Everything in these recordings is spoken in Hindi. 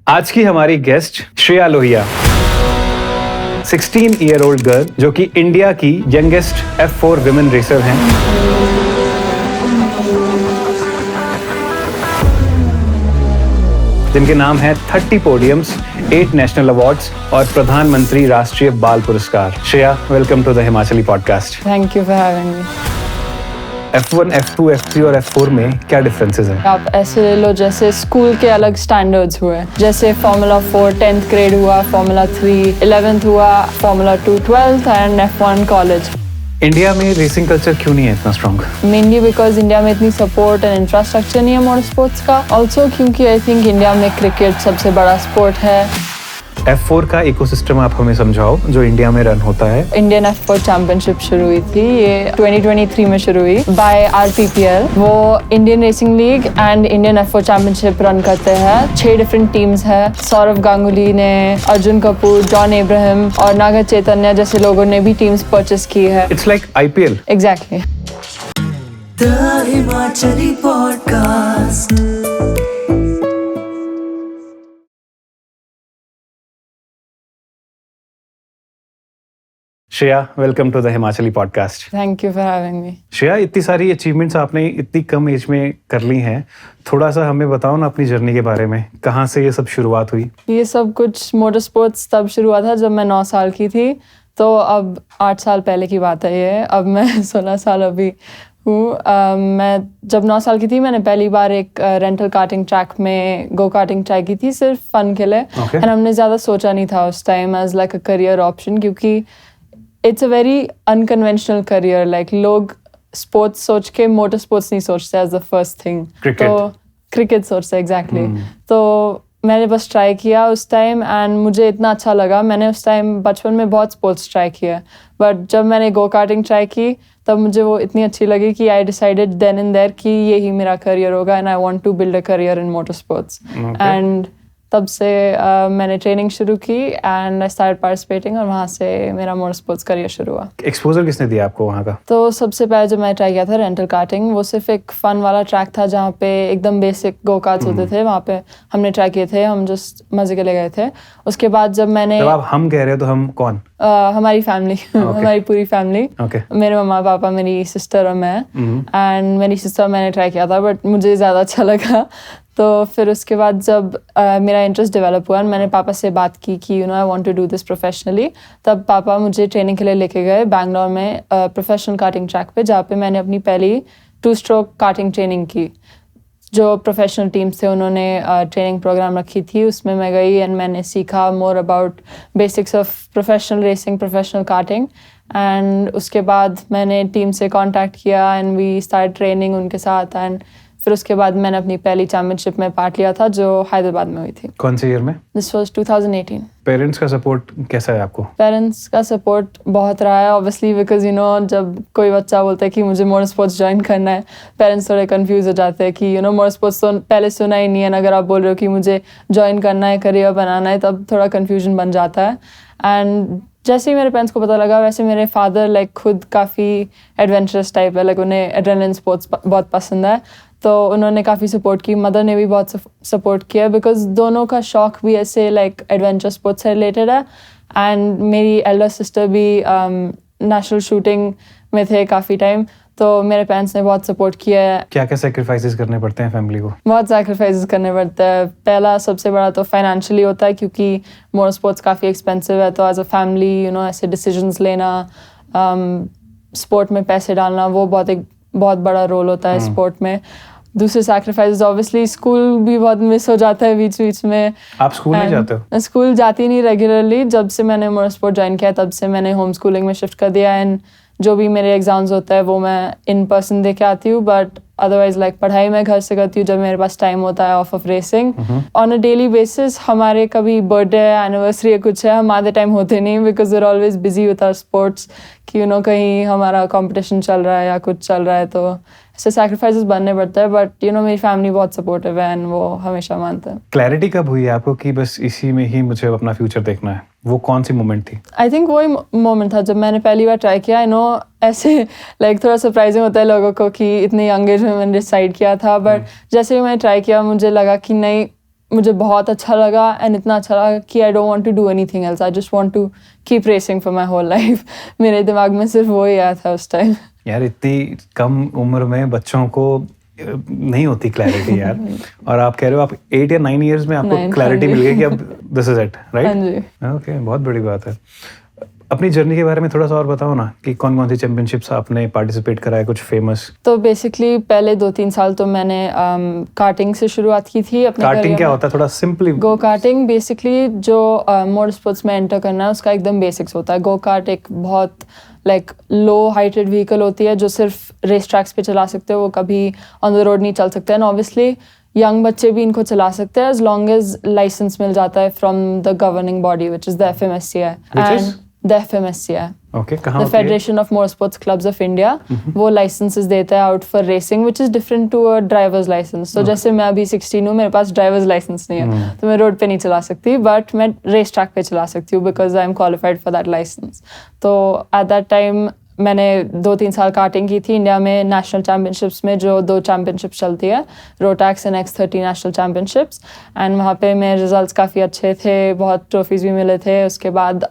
आज की हमारी guest Shreya Lohia, 16-year-old girl जो कि इंडिया की यंगेस्ट F4 विमेन रेसर हैं। जिनके नाम है 30 पोडियम्स, 8 नेशनल अवार्ड्स और प्रधानमंत्री राष्ट्रीय बाल पुरस्कार। Shreya, welcome to the Himachali podcast. Thank you for having me. F1, F2, F3 और F4 में क्या डिफरेंसेस हैं? आप ऐसे ले लो जैसे स्कूल के अलग स्टैंडर्ड्स हुए, जैसे फार्मूला 4 10th ग्रेड हुआ, फार्मूला 3 11th हुआ, formula 2 12th and F1 college. India में रेसिंग कल्चर क्यों नहीं है इतना स्ट्रॉन्ग? मेनली बिकॉज इंडिया में इतनी सपोर्ट एंड इंफ्रास्ट्रक्चर नहीं है मोटर स्पोर्ट्स का। ऑल्सो क्योंकि आई थिंक इंडिया में क्रिकेट सबसे बड़ा स्पोर्ट है। F4 का इकोसिस्टम आप हमें समझाओ जो इंडिया में रन होता है। इंडियन F4 चैंपियनशिप शुरू हुई थी, ये 2023 में शुरू हुई बाय RPPL। वो Indian racing league and Indian F4 championship run करते हैं। 6 डिफरेंट टीम्स है। सौरव गांगुली ने, अर्जुन कपूर, जॉन इब्राहिम और नागर चैतन्य जैसे लोगों ने भी टीम्स परचेस की है। It's like IPL। Exactly. The Himachali podcast. Shreya, welcome to the Himachali podcast. Thank you for having me. Shreya, इतनी सारी अचीवमेंट्स आपने इतनी कम एज में कर ली हैं, थोड़ा सा हमें बताओ ना अपनी जर्नी के बारे में। कहाँ से ये सब शुरुआत हुई? ये सब कुछ मोटर स्पोर्ट्स तब शुरू हुआ था जब मैं 9 साल की थी, तो अब 8 साल पहले की बात है ये। अब मैं 16 साल अभी हूँ। मैं जब 9 साल की थी मैंने पहली बार एक रेंटल कार्टिंग ट्रैक में गो कार्टिंग ट्राई की थी, सिर्फ फन के लिए। एंड हमने ज़्यादा सोचा नहीं था उस time as like a career option, क्योंकि it's a very unconventional career. Like लोग स्पोर्ट्स सोच के मोटर स्पोर्ट्स नहीं सोचते एज द फर्स्ट थिंग। तो क्रिकेट सोचते एग्जैक्टली। तो मैंने बस ट्राई किया उस टाइम एंड मुझे इतना अच्छा लगा। मैंने उस टाइम बचपन में बहुत स्पोर्ट्स ट्राई किया, बट जब मैंने गो कार्टिंग ट्राई की तब मुझे वो इतनी अच्छी लगी कि I decided then and there कि यही मेरा करियर होगा and I want to build a career in motor sports. And तब से मैंने ट्रेनिंग शुरू की एंड आई स्टार्ट पार्टिसिपेटिंग और वहाँ से मेरा मोटर स्पोर्ट्स करियर शुरू हुआ। एक्सपोजर किसने दिया आपको वहाँ का? तो सबसे पहले जब मैंने ट्राई किया था रेंटल कार्टिंग, वो सिर्फ एक फन वाला ट्रैक था जहाँ पे एकदम बेसिक गो कार्ट्स होते थे। वहाँ पे हमने ट्राई किए थे, हम जस्ट मजे के लिए गए थे। उसके बाद जब मैंने, जब आप हम कह रहे हो तो हम कौन? हमारी फैमिली हमारी पूरी फैमिली। मेरे मम्मा पापा, मेरी सिस्टर और मैं। एंड मेरी सिस्टर मैंने ट्राई किया था बट मुझे ज़्यादा अच्छा लगा। तो फिर उसके बाद जब मेरा इंटरेस्ट डेवलप हुआ, मैंने पापा से बात की कि I want to do this professionally. तब पापा मुझे ट्रेनिंग के लिए लेके गए बैंगलोर में प्रोफेशनल कार्टिंग ट्रैक पे, जहाँ पे मैंने अपनी पहली 2-स्ट्रोक कार्टिंग ट्रेनिंग की। जो प्रोफेशनल टीम्स थे उन्होंने ट्रेनिंग प्रोग्राम रखी थी, उसमें मैं गई एंड मैंने सीखा more about basics of professional racing, professional karting. And उसके बाद मैंने टीम से कांटेक्ट किया एंड वी स्टार्ट ट्रेनिंग उनके साथ। एंड फिर उसके बाद मैंने अपनी पहली चैंपियनशिप में पार्ट लिया था जो हैदराबाद में हुई थी। कौन से ईयर में? This was 2018। पेरेंट्स का सपोर्ट कैसा है आपको? पेरेंट्स का सपोर्ट बहुत रहा है ऑब्वियसली, बिकॉज जब कोई बच्चा बोलता है कि मुझे मोटर स्पोर्ट्स ज्वाइन करना है, पेरेंट्स थोड़े कंफ्यूज हो जाते हैं कि मोटर स्पोर्ट्स तो पहले सुना ही नहीं है। अगर आप बोल रहे हो कि मुझे ज्वाइन करना है, करियर बनाना है, तब थोड़ा कन्फ्यूजन बन जाता है। एंड जैसे ही मेरे पेरेंट्स को पता लगा, वैसे मेरे फादर लाइक खुद काफ़ी एडवेंचरस टाइप है, लाइक उन्हें एड्रेनलिन स्पोर्ट्स बहुत पसंद है, तो उन्होंने काफ़ी सपोर्ट की। मदर ने भी बहुत सपोर्ट किया बिकॉज दोनों का शौक भी ऐसे लाइक एडवेंचर स्पोर्ट्स से रिलेटेड है। एंड मेरी एल्डर सिस्टर भी नेशनल शूटिंग में थे काफ़ी टाइम, तो मेरे पेरेंट्स ने बहुत सपोर्ट किया है। क्या क्या सैक्रिफाइसेस करने पड़ते हैं फैमिली को? बहुत सैक्रिफाइसेस करने पड़ते हैं। पहला सबसे बड़ा तो फाइनेंशियली होता है, क्योंकि मोटर स्पोर्ट्स काफ़ी एक्सपेंसिव है। तो एज अ फैमिली ऐसे डिसीजंस लेना, स्पोर्ट में पैसे डालना, वो बहुत बड़ा रोल होता है स्पोर्ट में। दूसरे सैक्रिफाइसेस ऑब्वियसली स्कूल भी बहुत मिस हो जाता है बीच बीच में। आप स्कूल नहीं जाते हो? स्कूल जाती नहीं रेगुलरली। जब से मैंने मोटर स्पोर्ट ज्वाइन किया तब से मैंने होम स्कूलिंग में शिफ्ट कर दिया एंड जो भी मेरे एग्जाम्स होता है वो मैं इन पर्सन दे के आती हूँ। बट अदरवाइज लाइक पढ़ाई मैं घर से करती हूँ जब मेरे पास टाइम होता है of racing. On a daily basis हमारे कभी बर्थडे एनिवर्सरी या कुछ है, हम आधे टाइम होते नहीं because we are always busy with our sports कि कहीं हमारा कंपटीशन चल रहा है या कुछ चल रहा है, तो ऐसे सैक्रिफाइसेस बनने पड़ते हैं। बट मेरी फैमिली बहुत सपोर्टिव है एंड वो हमेशा मानते हैं। क्लैरिटी कब हुई आपको कि बस इसी में ही मुझे अपना फ्यूचर देखना है? वो कौन सी मोमेंट थी? आई थिंक वही मोमेंट था जब मैंने पहली बार ट्राई किया। ऐसे लाइक थोड़ा सरप्राइजिंग होता है लोगों को कि इतनी यंग एज में मैंने डिसाइड किया था, बट जैसे ही मैंने ट्राई किया मुझे लगा कि नहीं, मुझे बहुत अच्छा लगा एंड इतना अच्छा लगा कि I don't want to do anything else, I just want to keep racing for my whole life. मेरे दिमाग में सिर्फ वो ही आया था उस टाइम। यार इतनी कम उम्र में बच्चों को नहीं होती क्लैरिटी यार, और आप कह रहे हो आप 8 या 9 इयर्स में आपको 9, क्लैरिटी मिल गई कि अब दिस इज इट, हाँ राइट? जी। ओके, बहुत बड़ी बात है। अपनी जर्नी के बारे में थोड़ा सा और बताओ ना कि कौन कौन सी चैंपियनशिप्स आपने पार्टिसिपेट करा है, कुछ फेमस। तो बेसिकली पहले 2-3 साल तो मैंने कार्टिंग से शुरुआत की थी अपने कार्टिंग career क्या में। होता है, थोड़ा सिंपली? गो कार्टिंग बेसिकली जो मोटर स्पोर्ट्स में एंटर करना है उसका एकदम बेसिक्स होता है। गो कार्ट एक बहुत लाइक लो हाइटेड व्हीकल होती है जो सिर्फ रेस ट्रैक्स पे चला सकते हो, वो कभी ऑन द रोड नहीं चल सकते हैं। ऑब्वियसली यंग बच्चे भी इनको चला सकते हैं एज लॉन्ग एज लाइसेंस मिल जाता है from the governing body which is the FMSCI Which is? The FMSCI, okay, कहाँ द होती है? Federation of motor sports clubs of India. वो लाइसेंसेस देता है out for racing which is different to a driver's license. तो जैसे मैं अभी 16 हूँ, मेरे पास ड्राइवर्स लाइसेंस नहीं है तो मैं रोड पे नहीं चला सकती, बट मैं रेस ट्रैक पे चला सकती हूँ because I am qualified for that license. तो एट दैट टाइम मैंने 2-3 साल कार्टिंग की थी इंडिया में नेशनल चैम्पियनशिप्स में, जो 2 चैम्पियनशिप्स चलती है, Rotax and X30 national championships. And वहाँ पे मेरे रिजल्ट्स काफ़ी अच्छे थे, बहुत ट्रॉफीज़ भी मिले थे। उसके बाद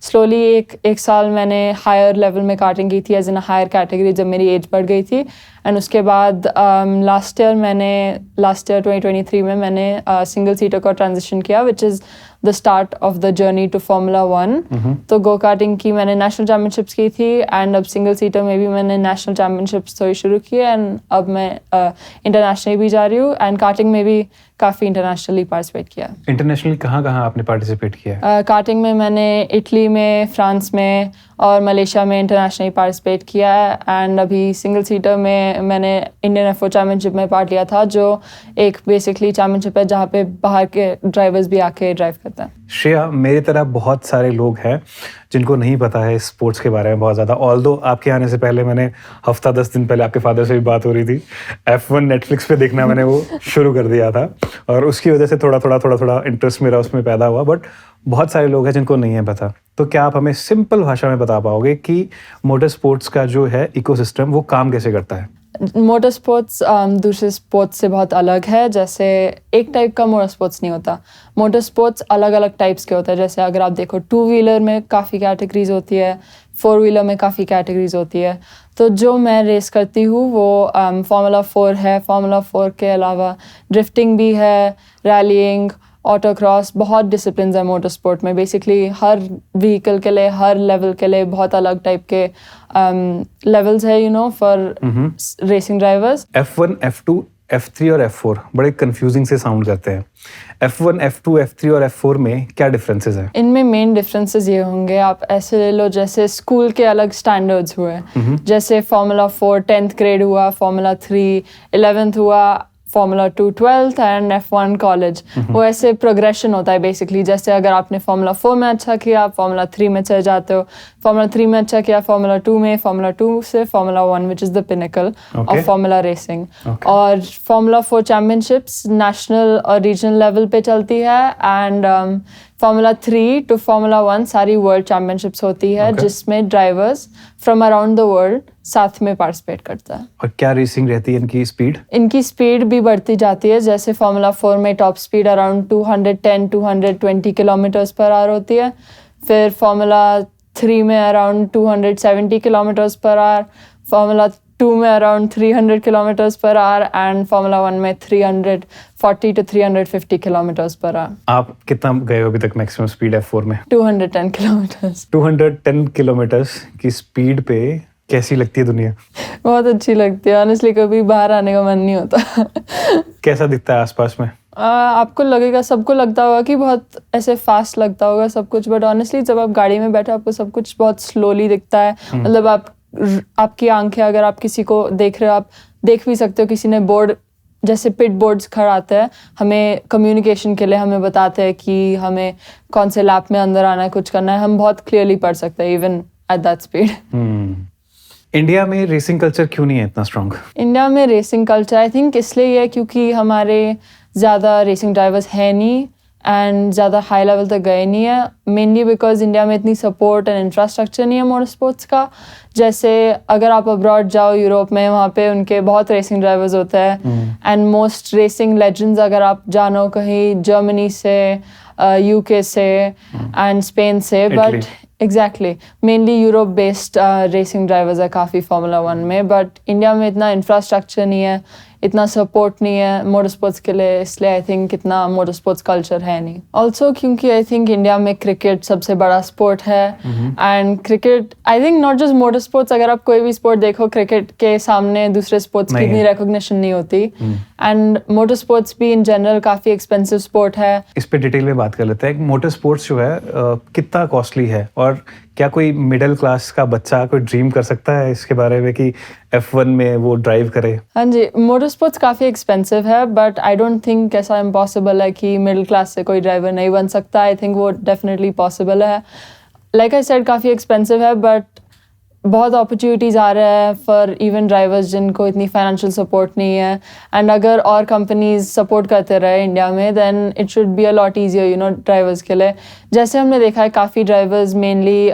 स्लोली एक साल मैंने हायर लेवल में कार्टिंग की थी एज इन हायर कैटेगरी जब मेरी एज बढ़ गई थी। एंड उसके बाद लास्ट ईयर 2023 में मैंने सिंगल सीटर का ट्रांजिशन किया which is the start of the journey to Formula 1। तो गो कार्टिंग की मैंने नेशनल चैम्पियनशिप्स की थी एंड अब सिंगल सीटर में भी मैंने नेशनल चैम्पियनशिप्स थोड़ी शुरू की एंड अब मैं इंटरनेशनल भी जा रही हूँ एंड कार्टिंग में भी काफ़ी इंटरनेशनली पार्टिसिपेट किया। इंटरनेशनली कहाँ कहाँ आपने पार्टिसिपेट किया है? कार्टिंग में मैंने इटली में, फ्रांस में और मलेशिया में इंटरनेशनली पार्टिसिपेट किया है एंड अभी सिंगल सीटर में मैंने इंडियन F4 चैम्पियनशिप में पार्ट लिया था, जो एक बेसिकली चैम्पियनशिप है जहाँ पे बाहर के ड्राइवर्स भी आके ड्राइव करते हैं। श्रेया, मेरी तरह बहुत सारे लोग हैं जिनको नहीं पता है स्पोर्ट्स के बारे में बहुत ज़्यादा। ऑल्दो आपके आने से पहले मैंने हफ्ता 10 दिन पहले आपके फादर से भी बात हो रही थी, F1 नेटफ्लिक्स पे देखना मैंने वो शुरू कर दिया था और उसकी वजह से थोड़ा इंटरेस्ट मेरा उसमें पैदा हुआ। बट बहुत सारे लोग हैं जिनको नहीं है पता, तो क्या आप हमें सिंपल भाषा में बता पाओगे कि मोटर स्पोर्ट्स का जो है इकोसिस्टम वो काम कैसे करता है? मोटर स्पोर्ट्स दूसरे स्पोर्ट्स से बहुत अलग है। जैसे एक टाइप का मोटर स्पोर्ट्स नहीं होता, मोटर स्पोर्ट्स अलग अलग टाइप्स के होते हैं। जैसे अगर आप देखो 2 व्हीलर में काफ़ी कैटेगरीज होती है, 4 व्हीलर में काफ़ी कैटेगरीज होती है। तो जो मैं रेस करती हूँ वो Formula 4 है। Formula 4 के अलावा ड्रिफ्टिंग भी है, रैलीइंग, ऑटोक्रॉस, बहुत डिसिप्लिन है मोटर स्पोर्ट में। बेसिकली हर व्हीकल के लिए, हर लेवल के लिए बहुत अलग टाइप के लेवल्स है, you know, for racing drivers. F1, F2, F3 और F4 बड़े कंफ्यूजिंग से साउंड करते हैं। F1, F2, F3 और F4 में क्या डिफरेंसेस हैं? इनमें मेन डिफरेंसेस ये होंगे, आप ऐसे ले लो जैसे स्कूल के अलग स्टैंडर्ड्स हुए, जैसे Formula 4 10th ग्रेड हुआ, Formula 3 11th हुआ, Formula 2 12th and F1 college. वो ऐसे प्रोग्रेशन होता है बेसिकली। जैसे अगर आपने Formula 4 में अच्छा किया, आप Formula 3 में चले जाते हो, Formula 3 में अच्छा किया, Formula 2 में, Formula 2 से Formula 1 which is the pinnacle of Formula racing. और Formula 4 चैम्पियनशिप्स नेशनल और रीजनल लेवल पे चलती है एंड Formula 3 to Formula 1 सारी वर्ल्ड चैम्पियनशिप्स होती है, जिसमें drivers from around the world साथ में पार्टिसिपेट करता है। और क्या रेसिंग रहती है इनकी स्पीड? इनकी स्पीड भी बढ़ती जाती है। जैसे Formula 4 में top speed around 210-220 kilometres per hour होती है। फिर Formula 3 में around 270 kilometres per hour, Formula 2 में around 300 kilometres per hour and Formula 1 में 340 to 350 किलोमीटर्स पर आवर। आप कितना गए हो अभी तक मैक्सिमम स्पीड F4 में? 210 किलोमीटर्स। 210 किलोमीटर्स की स्पीड पे कैसी लगती है दुनिया? बहुत अच्छी लगती है ऑनेस्टली, कभी बाहर आने का मन नहीं होता। कैसा दिखता है आसपास में? आपको लगेगा, सबको लगता होगा कि बहुत ऐसे फास्ट लगता होगा सब कुछ, बट ऑनेस्टली जब आप गाड़ी में बैठे आपको सब कुछ बहुत स्लोली दिखता है। मतलब आपकी आंखें, अगर आप किसी को देख रहे हो, आप देख भी सकते हो किसी ने बोर्ड जैसे पिट बोर्ड्स खड़ाते हैं, हमें कम्युनिकेशन के लिए हमें बताते हैं कि हमें कौन से लैप में अंदर आना है, कुछ करना है, हम बहुत क्लियरली पढ़ सकते हैं even at that speed. India में रेसिंग कल्चर क्यों नहीं है इतना स्ट्रॉन्ग? इंडिया में रेसिंग कल्चर आई थिंक इसलिए है क्योंकि हमारे ज़्यादा रेसिंग ड्राइवर्स है नहीं एंड ज़्यादा हाई लेवल तक गए नहीं है, मेनली बिकॉज इंडिया में इतनी सपोर्ट एंड इंफ्रास्ट्रक्चर नहीं है मोटर स्पोर्ट्स का। जैसे अगर आप अब्रॉड जाओ यूरोप में, वहाँ पे उनके बहुत रेसिंग ड्राइवर्स होते हैं एंड मोस्ट रेसिंग लेजेंड्स अगर आप जानो कहीं जर्मनी से, यूके से एंड स्पेन से, but exactly mainly Europe based racing drivers है काफ़ी फार्मूला 1 में, बट इंडिया में इतना इंफ्रास्ट्रक्चर नहीं है, इतना सपोर्ट नहीं है मोटर स्पोर्ट्स के लिए, इसलिए आई थिंक इतना मोटर स्पोर्ट्स कल्चर है नहीं। ऑल्सो क्योंकि आई थिंक इंडिया में क्रिकेट सबसे बड़ा स्पोर्ट है and cricket I think not just motor sports, अगर आप कोई भी स्पोर्ट देखो क्रिकेट के सामने दूसरे स्पोर्ट्स की इतनी रिकॉग्निशन नहीं होती एंड मोटर स्पोर्ट्स भी इन जनरल काफ़ी एक्सपेंसिव स्पोर्ट है। इस पे डिटेल में बात कर लेते हैं। मोटर स्पोर्ट्स जो है कितना कॉस्टली है और क्या कोई मिडिल क्लास का बच्चा कोई ड्रीम कर सकता है इसके बारे में कि F1 में वो ड्राइव करे? हाँ जी, मोटर स्पोर्ट्स काफ़ी एक्सपेंसिव है, बट आई डोंट थिंक ऐसा इम्पॉसिबल है कि मिडिल क्लास से कोई ड्राइवर नहीं बन सकता। आई थिंक वो डेफिनेटली पॉसिबल है। लाइक आई सेड काफ़ी एक्सपेंसिव है, बट बहुत अपॉर्चुनिटीज़ आ रहा है फॉर इवन ड्राइवर्स जिनको इतनी फाइनेंशियल सपोर्ट नहीं है, एंड अगर और कंपनीज सपोर्ट करते रहे इंडिया में then it should be a lot easier you know drivers के लिए। जैसे हमने देखा है काफ़ी ड्राइवर्स मेनली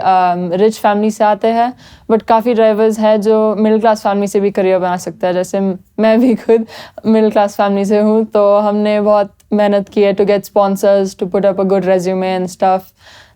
रिच फैमिली से आते हैं, बट काफ़ी ड्राइवर्स हैं जो मिडिल क्लास फैमिली से भी करियर बना सकता है। जैसे मैं भी खुद मिडिल क्लास फैमिली से हूँ, तो हमने बहुत मेहनत की है to get sponsors, to put up a good resume and stuff.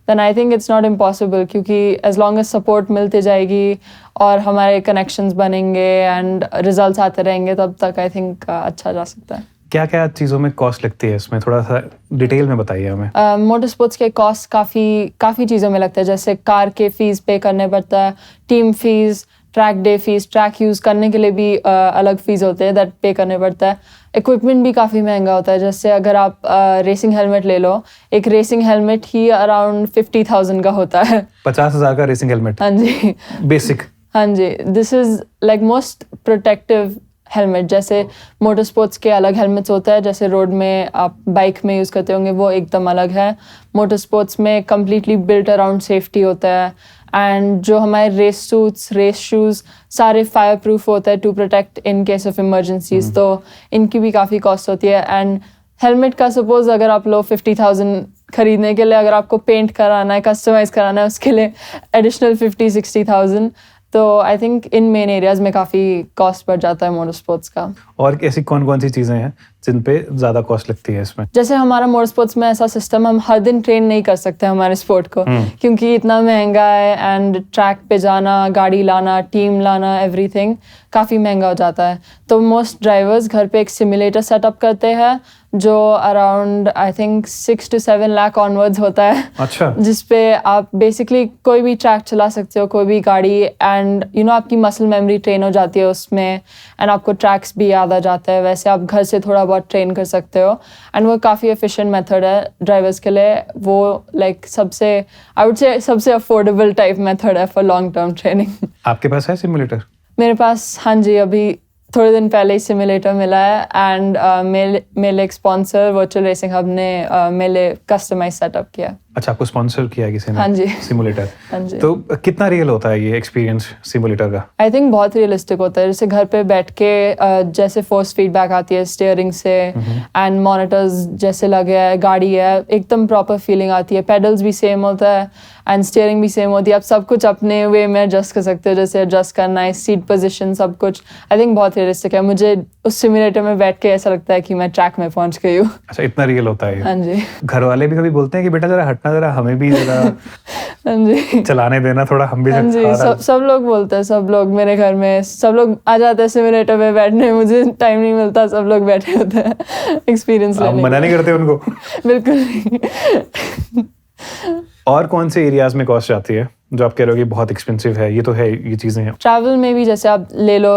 then I think it's not impossible, क्योंकि as long as support मिलती जाएगी और हमारे connections बनेंगे and results आते रहेंगे, तब तक I think अच्छा जा सकता है। क्या क्या चीज़ों में कॉस्ट लगती है इसमें, थोड़ा सा डिटेल में बताइए हमें। मोटर स्पोर्ट्स के कॉस्ट काफ़ी चीज़ों में लगता है। जैसे कार के फीस पे करने पड़ता है, team fees, track day fees, track use करने के लिए भी अलग फीस होते हैं दैट पे करने पड़ता है। इक्विपमेंट भी काफ़ी महंगा होता है। जैसे अगर आप रेसिंग हेलमेट ले लो, एक रेसिंग हेलमेट ही अराउंड 50,000 का होता है। 50,000 का रेसिंग हेलमेट? हाँ जी, बेसिक। हाँ जी, this is like most protective helmet. जैसे मोटर स्पोर्ट्स के अलग हेलमेट्स होता है, जैसे रोड में आप बाइक में यूज़ करते होंगे, वो एकदम अलग है। मोटर स्पोर्ट्स में कम्प्लीटली बिल्ट अराउंड सेफ्टी होता है, एंड जो हमारे रेस सूट्स, रेस शूज़ सारे फायर प्रूफ होता है to protect in case of emergencies. तो इनकी भी काफ़ी कॉस्ट होती है। एंड हेलमेट का सपोज अगर आप लो 50,000 खरीदने के लिए, अगर आपको पेंट कराना है, कस्टमाइज़ कराना है, उसके लिए एडिशनल 50-60,000। तो I think in main areas में काफ़ी कॉस्ट बढ़ जाता है मोटर स्पोर्ट्स का। और ऐसी कौन कौन सी चीज़ें हैं जिन पे ज़्यादा कॉस्ट लगती है इसमें? जैसे हमारा मोटर स्पोर्ट्स में ऐसा सिस्टम, हम हर दिन ट्रेन नहीं कर सकते हमारे स्पोर्ट को, क्योंकि इतना महंगा है एंड ट्रैक पे जाना, गाड़ी लाना, टीम लाना, एवरीथिंग काफ़ी महंगा हो जाता है। तो मोस्ट ड्राइवर्स घर पे एक सिमुलेटर सेटअप करते हैं जो around I think 6 to 7 lakh onwards होता है। अच्छा। जिसपे आप बेसिकली कोई भी ट्रैक चला सकते हो, कोई भी गाड़ी, एंड यू नो आपकी मसल मेमोरी ट्रेन हो जाती है उसमें, एंड आपको ट्रैक्स भी याद आ जाता है। वैसे आप घर से थोड़ा बहुत ट्रेन कर सकते हो, एंड वो काफ़ी एफिशिएंट मेथड है ड्राइवर्स के लिए। वो लाइक सबसे आई वुड से सबसे अफोर्डेबल टाइप मेथड है फॉर लॉन्ग टर्म ट्रेनिंग। आपके पास है सिमुलेटर? मेरे पास, हाँ जी, अभी थोड़े दिन पहले ही सिमुलेटर मिला है, एंड मेरे एक स्पॉन्सर वर्चुअल रेसिंग हब ने मेरे कस्टमाइज सेटअप किया। अच्छा, आपको स्पॉन्सर किया किसी ने? हाँ जी। सिमुलेटर? हाँ जी। तो कितना रियल होता है ये एक्सपीरियंस सिमुलेटर का? आई थिंक बहुत रियलिस्टिक होता है। जैसे घर पे बैठ के जैसे फोर्स फीडबैक आती है स्टीयरिंग से, एंड मॉनिटर्स जैसे लगे है, गाड़ी है, एकदम प्रॉपर फीलिंग आती है। पेडल्स भी सेम होता है एंड स्टीयरिंग भी सेम होती है। आप सब कुछ अपने वे में एडजस्ट कर सकते हो, जैसे एडजस्ट करना है, सीट पोजीशन, सब कुछ। आई थिंक बहुत रियलिस्टिक है। मुझे उस सिमुलेटर में बैठ के ऐसा लगता है कि मैं ट्रैक में पहुंच गई हूँ। अच्छा, इतना रियल होता है ये? हाँ जी। घर वाले भी कभी बोलते हैं कि बेटा जरा हटना, जरा हमें भी जरा हाँ जी, चलाने देना, थोड़ा हम भी हाँ जी, सब लोग बोलते हैं। सब लोग मेरे घर में सब लोग आ जाते हैं सिमुलेटर पे बैठने, मुझे टाइम नहीं मिलता, सब लोग बैठे होते हैं एक्सपीरियंस लेने। मना नहीं करते उनको? बिल्कुल नहीं। और कौन से एरियाज में कॉस्ट जाती है जो आप कह रहे हो कि बहुत एक्सपेंसिव है? ये तो है, ये चीज़ें हैं। ट्रैवल में भी जैसे आप ले लो,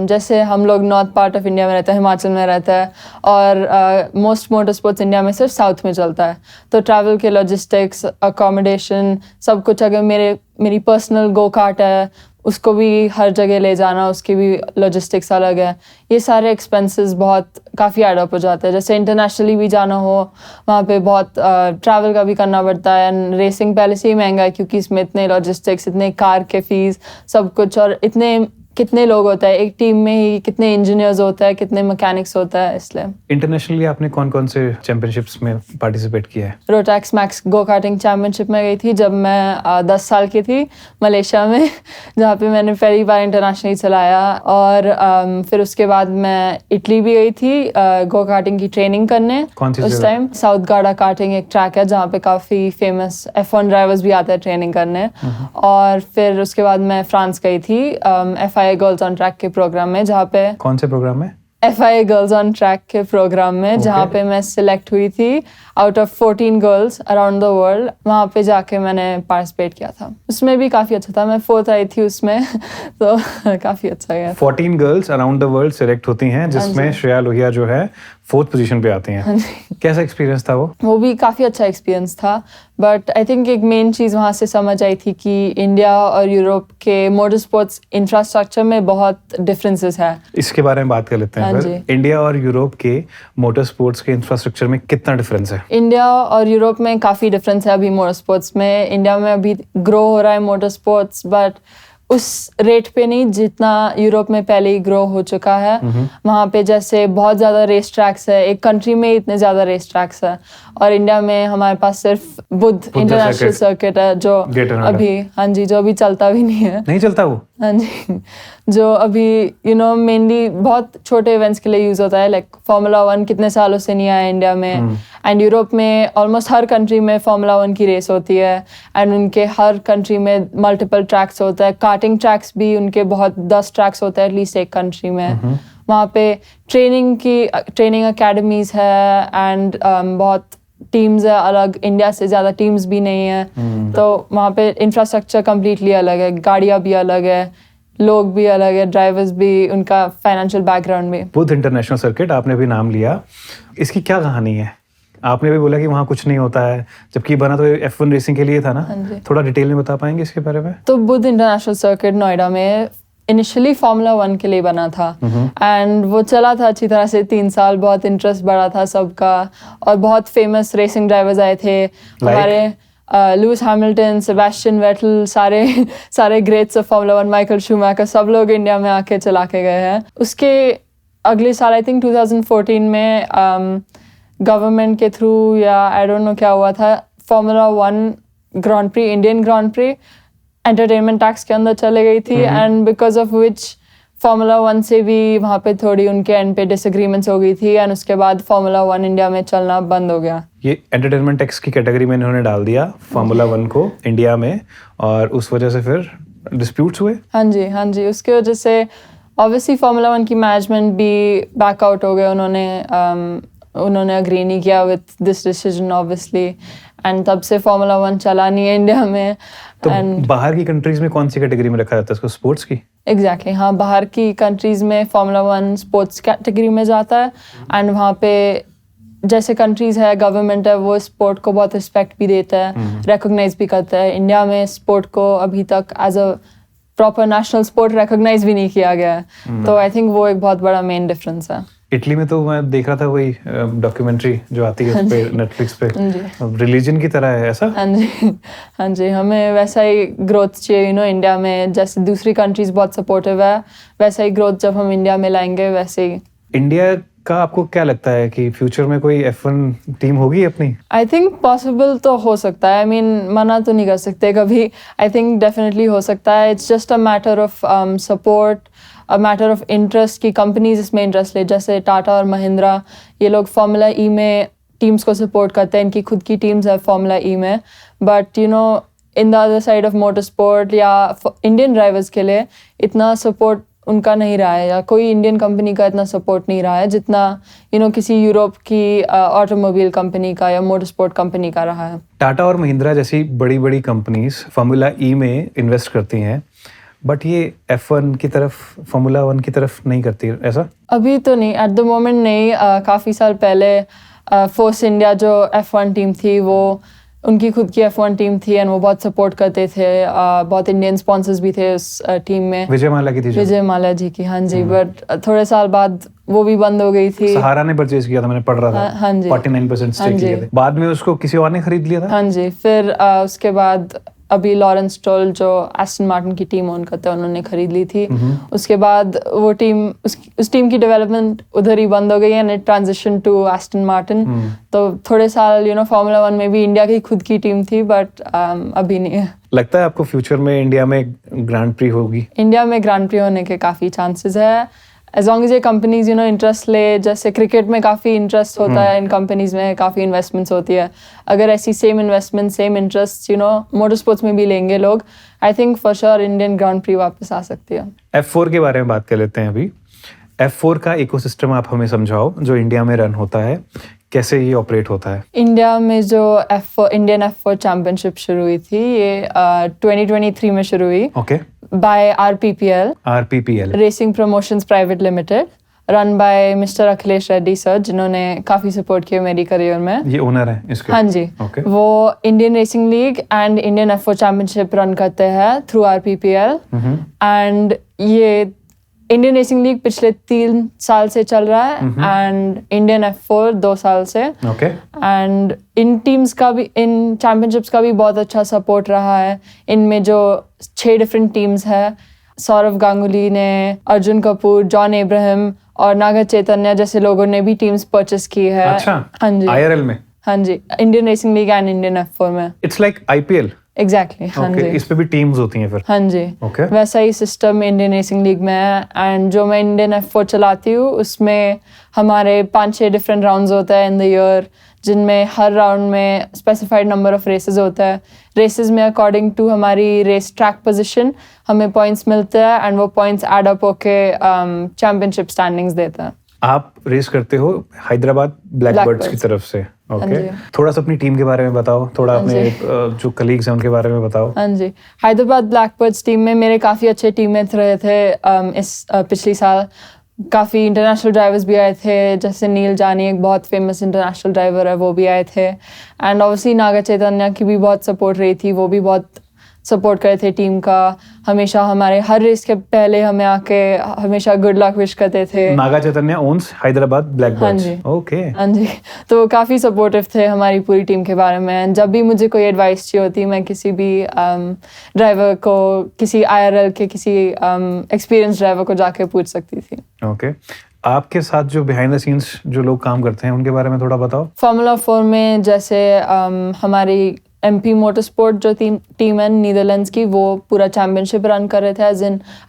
जैसे हम लोग नॉर्थ पार्ट ऑफ इंडिया में रहते हैं, हिमाचल में रहता है, और मोस्ट मोटर स्पोर्ट्स इंडिया में सिर्फ साउथ में चलता है। तो ट्रैवल के लॉजिस्टिक्स, अकोमोडेशन, सब कुछ, अगर मेरी पर्सनल गो कार्ट है, उसको भी हर जगह ले जाना, उसकी भी लॉजिस्टिक्स अलग है। ये सारे एक्सपेंसेस बहुत काफ़ी ऐड अप हो जाते हैं। जैसे इंटरनेशनली भी जाना हो, वहाँ पे बहुत ट्रैवल का भी करना पड़ता है। एंड रेसिंग पहले से ही महंगा है, क्योंकि इसमें इतने लॉजिस्टिक्स, इतने कार के फीस, सब कुछ, और इतने कितने लोग होते हैं एक टीम में ही, कितने इंजीनियर्स होते हैं, कितने मैकेनिक्स होता है, इसलिए। इंटरनेशनली आपने कौन कौन से चैंपियनशिप्स में पार्टिसिपेट किया है? Rotax max go karting championship में गई थी जब मैं 10 साल की थी, मलेशिया में, जहाँ पे मैंने पहली बार इंटरनेशनली चलाया। और फिर उसके बाद मैं इटली भी गई थी गो कार्टिंग की ट्रेनिंग करने। कौन सी उस जगह? टाइम साउथ गार्डा कार्टिंग एक ट्रैक है जहाँ पे काफ़ी फेमस F1 ड्राइवर्स भी आते हैं ट्रेनिंग करने। और फिर उसके बाद मैं फ्रांस गई थी FIA गर्ल्स ऑन ट्रैक के प्रोग्राम में, जहाँ पे कौन से प्रोग्राम में? FIA गर्ल्स ऑन ट्रैक के प्रोग्राम में, जहाँ पे मैं सिलेक्ट हुई थी out of 14 girls around the world. वहाँ पे जाके मैंने पार्टिसिपेट किया था, उसमें भी काफ़ी अच्छा था। मैं 4th आई थी उसमें तो काफ़ी अच्छा गया। 14 girls around the world select होती हैं, जिसमें श्रेया लोहिया जो है 4th पोजीशन पे आती हैं। कैसा एक्सपीरियंस था वो भी काफ़ी अच्छा एक्सपीरियंस था, बट आई थिंक एक मेन चीज़ वहाँ से समझ आई थी कि इंडिया और यूरोप के मोटर स्पोर्ट्स इंफ्रास्ट्रक्चर में बहुत डिफरेंसेस है। इसके बारे में बात कर लेते हैं फिर। इंडिया और यूरोप के मोटर स्पोर्ट्स के इंफ्रास्ट्रक्चर में कितना डिफरेंस है? इंडिया और यूरोप में काफ़ी डिफरेंस है अभी मोटर स्पोर्ट्स में। इंडिया में अभी ग्रो हो रहा है मोटर स्पोर्ट्स, बट उस रेट पे नहीं जितना यूरोप में पहले ही ग्रो हो चुका है। वहाँ पे जैसे बहुत ज़्यादा रेस ट्रैक्स है, एक कंट्री में इतने ज़्यादा रेस ट्रैक्स है, और इंडिया में हमारे पास सिर्फ बुद्ध इंटरनेशनल सर्किट है जो अभी, हाँ जी, जो अभी चलता भी नहीं है। नहीं चलता वो? हाँ जी, जो अभी मेनली बहुत छोटे इवेंट्स के लिए यूज़ होता है, लाइक फार्मूला 1 कितने सालों से नहीं आया इंडिया में। एंड यूरोप में ऑलमोस्ट हर कंट्री में फार्मूला 1 की रेस होती है, एंड उनके हर कंट्री में मल्टीपल ट्रैक्स होता है। कार्टिंग ट्रैक्स भी उनके बहुत 10 ट्रैक्स होते हैं एटलीस्ट एक कंट्री में। वहाँ पे ट्रेनिंग अकेडमीज है, एंड बहुत टीम्स है अलग, इंडिया से ज़्यादा टीम्स भी नहीं है। तो वहाँ पे इंफ्रास्ट्रक्चर कम्प्लीटली अलग है, गाड़ियाँ भी अलग है, लोग भी अलग है, ड्राइवर्स भी, उनका फाइनेंशियल बैकग्राउंड भी। बुद्ध इंटरनेशनल सर्किट आपने भी नाम लिया, इसकी क्या कहानी है? आपने भी बोला कि वहाँ कुछ नहीं होता है, जबकि बना तो F1 रेसिंग के लिए था ना। थोड़ा डिटेल में बता पाएंगे इसके बारे में? तो बुद्ध इंटरनेशनल सर्किट नोएडा में इनिशियली फार्मूला 1 के लिए बना था, एंड वो चला था अच्छी तरह से 3 साल। बहुत इंटरेस्ट बढ़ा था सबका, और बहुत फेमस रेसिंग ड्राइवर्स आए थे हमारे, लुइस हैमिल्टन, सेबेस्टियन वेटल, सारे ग्रेट्स ऑफ फार्मूला 1, माइकल शूमैकर, सब लोग इंडिया में आके चला के गए हैं। उसके अगले साल आई थिंक 2014 में गवर्नमेंट के थ्रू या आई डोंट नो क्या हुआ था, formula 1 grand pre, Indian grand pre entertainment tax के अंदर चले गई थी, and because of which formula 1 से भी वहाँ पे थोड़ी उनके एंड पे डिसएग्रीमेंट्स हो गई थी, एंड उसके बाद फार्मूला 1 इंडिया में चलना बंद हो गया। ये एंटरटेनमेंट टैक्स की कैटेगरी में इन्होंने डाल दिया फार्मूला 1 को इंडिया में, और उस वजह से फिर डिस्प्यूट्स हुए। हाँ जी, उसकी वजह से ऑब्वियसली फार्मूला 1 की मैनेजमेंट भी बैकआउट हो गए। उन्होंने अग्री नहीं किया with this decision obviously, and तब से फार्मूला 1 चला नहीं है इंडिया में। तो बाहर की कंट्रीज में कौन सी कैटेगरी में रखा जाता है इसको? स्पोर्ट्स की? एग्जैक्टली हाँ, बाहर की कंट्रीज में फार्मूला 1 स्पोर्ट्स कैटेगरी में जाता है, एंड वहाँ पे जैसे कंट्रीज है, गवर्नमेंट है, वो स्पोर्ट को बहुत रिस्पेक्ट भी देता है, रिकॉग्नाइज भी करता है। इंडिया में स्पोर्ट को अभी तक as a proper national sport recognise भी नहीं किया गया है, तो आई थिंक वो एक बहुत बड़ा मेन डिफरेंस है। इटली में तो मैं देख रहा था वही डॉक्यूमेंट्री जो आती है उस पे, नेटफ्लिक्स पे, रिलीजन की तरह है ऐसा। हाँ जी, हमें वैसा ही ग्रोथ चाहिए इंडिया में, जैसे दूसरी कंट्रीज बहुत सपोर्टिव है, वैसा ही ग्रोथ जब हम इंडिया में लाएंगे वैसे ही। इंडिया का आपको क्या लगता है कि फ्यूचर में कोई F1 टीम होगी अपनी? आई थिंक पॉसिबल तो हो सकता है, आई मीन मना तो नहीं कर सकते कभी। आई थिंक डेफिनेटली हो सकता है। It's just a matter of support, a matter of interest की कंपनीज इसमें इंटरेस्ट ले। जैसे टाटा और महिंद्रा, ये लोग फार्मूला ई में टीम्स को सपोर्ट करते हैं, इनकी खुद की टीम्स है फार्मूला ई में, but in the other side of motor sport या इंडियन ड्राइवर्स के लिए इतना सपोर्ट उनका नहीं रहा है, या कोई इंडियन कंपनी का इतना सपोर्ट नहीं रहा है जितना किसी यूरोप की ऑटोमोबाइल कंपनी का या मोटर स्पोर्ट कंपनी का रहा है। टाटा और महिंद्रा जैसी बड़ी बड़ी कंपनीज फार्मूला ई में इन्वेस्ट करती हैं, बट ये F1 की तरफ, फार्मूला 1 की तरफ नहीं करती, ऐसा? अभी तो नहीं, एट द मोमेंट नहीं। काफ़ी साल पहले फोर्स इंडिया जो F1 टीम थी, वो उनकी खुद की F1 टीम थी, एंड वो बहुत सपोर्ट करते थे। बहुत इंडियन स्पॉन्सर्स भी थे उस टीम में। विजय माल्या की थी? विजय माल्या जी की, हाँ जी, बट थोड़े साल बाद वो भी बंद हो गई थी। सहारा ने परचेज किया था, मैंने पढ़ रहा था। हाँ जी, 49% स्टेक लिया था। बाद में उसको किसी और ने खरीद लिया था। हाँ जी, फिर उसके बाद अभी लॉरेंस स्ट्रोल जो एस्टन मार्टिन की टीम ओन करते हैं उन्होंने खरीद ली थी। उसके बाद वो टीम उस टीम की डेवलपमेंट उधर ही बंद हो गई and it transition to Aston Martin. तो थोड़े साल फार्मूला 1 में भी इंडिया की खुद की टीम थी बट अभी नहीं है। लगता है आपको फ्यूचर में इंडिया में ग्रैंड प्री होगी? इंडिया में ग्रैंड प्री होने के काफ़ी चांसेस है एज लॉन्ग एज ये कंपनीज इंटरेस्ट ले। जैसे क्रिकेट में काफ़ी इंटरेस्ट होता है इन कंपनीज में, काफ़ी इन्वेस्टमेंट्स होती है। अगर ऐसी same investment same interest motor sports में भी लेंगे लोग, I think for sure Indian grand pre वापस आ सकती है। F4 के बारे में बात कर लेते हैं अभी। F4 का इकोसिस्टम आप हमें समझाओ जो इंडिया में रन होता है, कैसे ये ऑपरेट होता है? इंडिया में जो इंडियन F4 चैंपियनशिप शुरू हुई थी ये 2023 में शुरू हुई okay. By RPPL, racing promotions private limited, run by mister Akhilesh Reddy sir, जिन्होंने काफी सपोर्ट किया मेरी करियर में। ये ओनर है इसके? हाँ जी। Okay. वो Indian racing league and Indian F4 championship run करते हैं थ्रू RPPL एंड ये इंडियन रेसिंग लीग पिछले 3 साल से चल रहा है एंड इंडियन F4 2 साल से। ओके। एंड इन टीम्स का भी, इन चैंपियनशिप्स का भी बहुत अच्छा सपोर्ट रहा है। इनमें जो 6 डिफरेंट टीम्स है, सौरव गांगुली ने, अर्जुन कपूर, जॉन इब्राहिम और नागा चैतन्य जैसे लोगों ने भी टीम्स परचेस की है। अच्छा। हाँ जी। IRL में? हाँ जी, Indian racing league and Indian F4 में। It's like IPL? एग्जैक्टली। हाँ जी। इस पे भी टीम्स होती हैं फिर? हाँ जी। Okay. वैसा ही सिस्टम इंडियन रेसिंग लीग में है एंड जो मैं इंडियन F4 चलाती हूँ उसमें हमारे 5-6 डिफरेंट राउंड्स होता है इन द ईयर, जिनमें हर राउंड में स्पेसिफाइड नंबर ऑफ रेसेस होता है। रेसेस में अकॉर्डिंग टू हमारी रेस ट्रैक पोजीशन हमें पॉइंट्स मिलते हैं एंड वो पॉइंट्स एड अप होके चैंपियनशिप स्टैंडिंग्स देता है। आप रेस करते हो हैदराबाद ब्लैकबर्ड्स की तरफ से? ओके। थोड़ा सा अपनी टीम के बारे में बताओ, थोड़ा अपने जो कलीग्स हैं उनके बारे में बताओ। हाँ जी, हैदराबाद ब्लैकबर्ड्स टीम में मेरे काफ़ी अच्छे टीममेट रहे थे इस पिछली साल। काफ़ी इंटरनेशनल ड्राइवर्स भी आए थे, जैसे नील जानी एक बहुत फेमस इंटरनेशनल ड्राइवर है, वो भी आए थे एंड ऑब्वियसली नागा चैतन्य की भी बहुत सपोर्ट रही थी, वो भी बहुत सपोर्ट करे थे टीम का। हमेशा हमारे हर रेस के पहले हमें आके हमेशा गुड लक विश करते थे। Naga Chaitanya ons Hyderabad blackbirds? हाँ जी। ओके। हाँ जी, तो वो काफ़ी सपोर्टिव थे हमारी पूरी टीम के बारे में। जब भी मुझे कोई एडवाइस चाहिए होती, मैं किसी भी ड्राइवर को, किसी IRL के किसी एक्सपीरियंस ड्राइवर को जाके पूछ सकती थी। ओके। आपके साथ जो बिहाइंड द सीन्स जो लोग काम करते हैं उनके बारे में थोड़ा बताओ। फार्मूला 4 में जैसे हमारी MP मोटरस्पोर्ट जो टीम है नीदरलैंड्स की, वो पूरा चैंपियनशिप रन कर रहे थे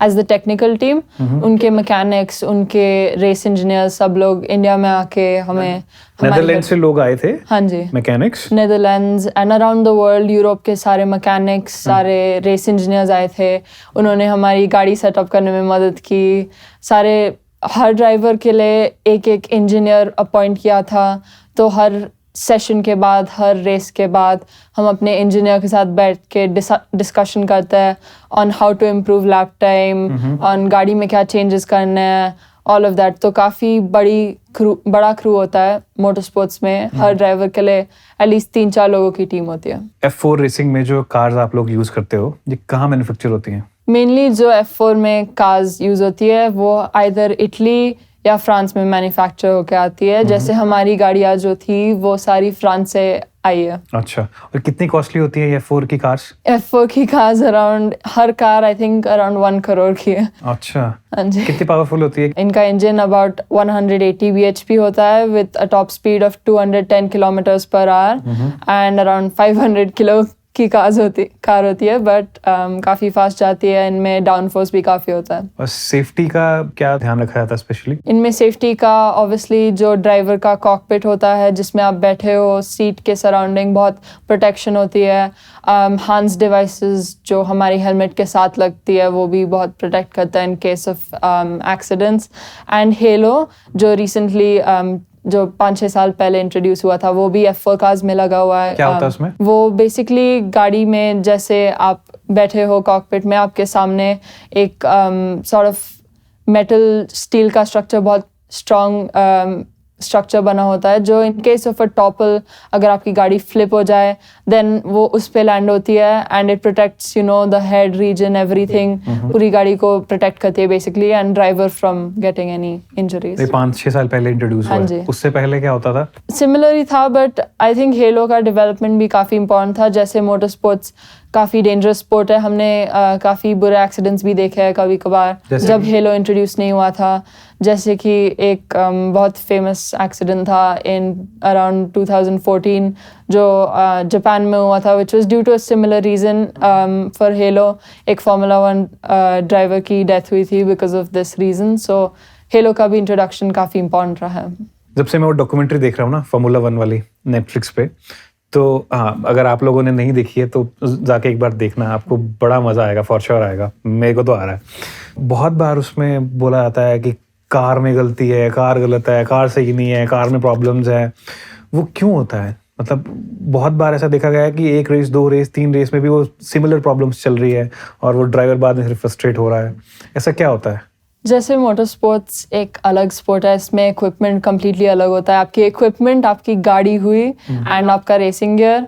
एज द टेक्निकल टीम। उनके मैकेनिक्स, उनके रेस इंजीनियर्स सब लोग इंडिया में आके हमें नेदरलैंड्स से लोग आए थे? हाँ जी। Mechanics? Netherlands and around the world, Europe के सारे मैकेनिक्स, सारे रेस इंजीनियर्स आए थे। उन्होंने हमारी गाड़ी सेटअप करने में मदद की। सारे हर ड्राइवर के लिए एक इंजीनियर अपॉइंट किया था, तो हर सेशन के बाद, हर रेस के बाद हम अपने इंजीनियर के साथ बैठ के डिस्कशन करते हैं on how to improve lap time, on गाड़ी में क्या चेंजेस करने हैं, ऑल ऑफ दैट। तो काफ़ी बड़ा क्रू होता है मोटर स्पोर्ट्स में। हर ड्राइवर के लिए एटलीस्ट 3-4 लोगों की टीम होती है। F4 रेसिंग में जो कार्स आप लोग यूज करते हो, ये कहाँ मैन्युफैक्चर होती हैं? मेनली जो F4 में कार्स यूज होती है वो आइदर इटली या फ्रांस में मैन्युफैक्चर होके आती है। जैसे हमारी गाड़ियाँ जो थी वो सारी फ्रांस से आई है। अच्छा, और कितनी कॉस्टली होती है ये F4 की कार्स? F4 की cars around, her car I think around 1 crore की है। अच्छा। हाँ जी। कितनी पावरफुल होती है? इनका इंजन अबाउट 180 bhp होता है with a top speed of 210 kilometres per hour and around 500 kilo की कार होती है, बट काफ़ी फास्ट जाती है। इनमें डाउन फोर्स भी काफ़ी होता है। और सेफ्टी का क्या ध्यान रखा जाता है स्पेशली? इनमें सेफ्टी का ऑब्वियसली जो ड्राइवर का कॉकपिट होता है जिसमें आप बैठे हो, सीट के सराउंडिंग बहुत प्रोटेक्शन होती है। हैंड्स डिवाइसेस जो हमारी हेलमेट के साथ लगती है वो भी बहुत प्रोटेक्ट करता है इन case of accidents. And hello जो रिसेंटली जो 5-6 साल पहले इंट्रोड्यूस हुआ था, वो भी F4 कार्स में लगा हुआ है। क्या होता है उसमें? वो बेसिकली गाड़ी में जैसे आप बैठे हो कॉकपिट में, आपके सामने एक सॉर्ट ऑफ मेटल स्टील का स्ट्रक्चर बहुत स्ट्रॉन्ग स्ट्रक्चर बना होता है जो इन केस ऑफ अ टॉपल, अगर आपकी गाड़ी फ्लिप हो जाए देन वो उस पे लैंड होती है and it protects you know the head region, everything, पूरी गाड़ी को प्रोटेक्ट करती है basically and driver from getting any injuries. ये 5-6 साल पहले इंट्रोड्यूस हुआ हाँ है। जी। उससे पहले क्या होता था? सिमिलर ही था बट आई थिंक हेलो का डेवलपमेंट भी काफ़ी इंपॉर्टेंट था। जैसे मोटर स्पोर्ट्स काफ़ी डेंजरस स्पोर्ट है, हमने काफ़ी बुरे एक्सीडेंट्स भी देखे हैं कभी कभार जैसे जब हेलो इंट्रोड्यूस नहीं हुआ था। जैसे कि एक बहुत फेमस एक्सीडेंट था इन अराउंड 2014 जो जापान में हुआ था, which was due to a similar reason for halo. एक फार्मूला 1 ड्राइवर की डेथ हुई थी because of this reason. So halo का भी इंट्रोडक्शन काफ़ी इंपॉर्टेंट रहा है। जब से मैं वो डॉक्यूमेंट्री देख रहा हूँ ना फार्मूला 1 वाली नेटफ्लिक्स पे, तो हाँ, अगर आप लोगों ने नहीं देखी है तो जाके एक बार देखना, आपको बड़ा मजा आएगा, फॉर श्योर आएगा। मेरे को तो आ रहा है। बहुत बार उसमें बोला जाता है कि कार में गलती है, कार गलत है, कार सही नहीं है, कार में प्रॉब्लम्स है। वो क्यों होता है? मतलब बहुत बार ऐसा देखा गया है कि 1 रेस, 2 रेस, 3 रेस में भी वो सिमिलर प्रॉब्लम्स चल रही है और वो ड्राइवर बाद में फिर फ्रस्ट्रेट हो रहा है। ऐसा क्या होता है? जैसे मोटर स्पोर्ट्स एक अलग स्पोर्ट है, इसमें इक्विपमेंट कम्प्लीटली अलग होता है। आपकी इक्विपमेंट आपकी गाड़ी हुई एंड आपका रेसिंग गियर,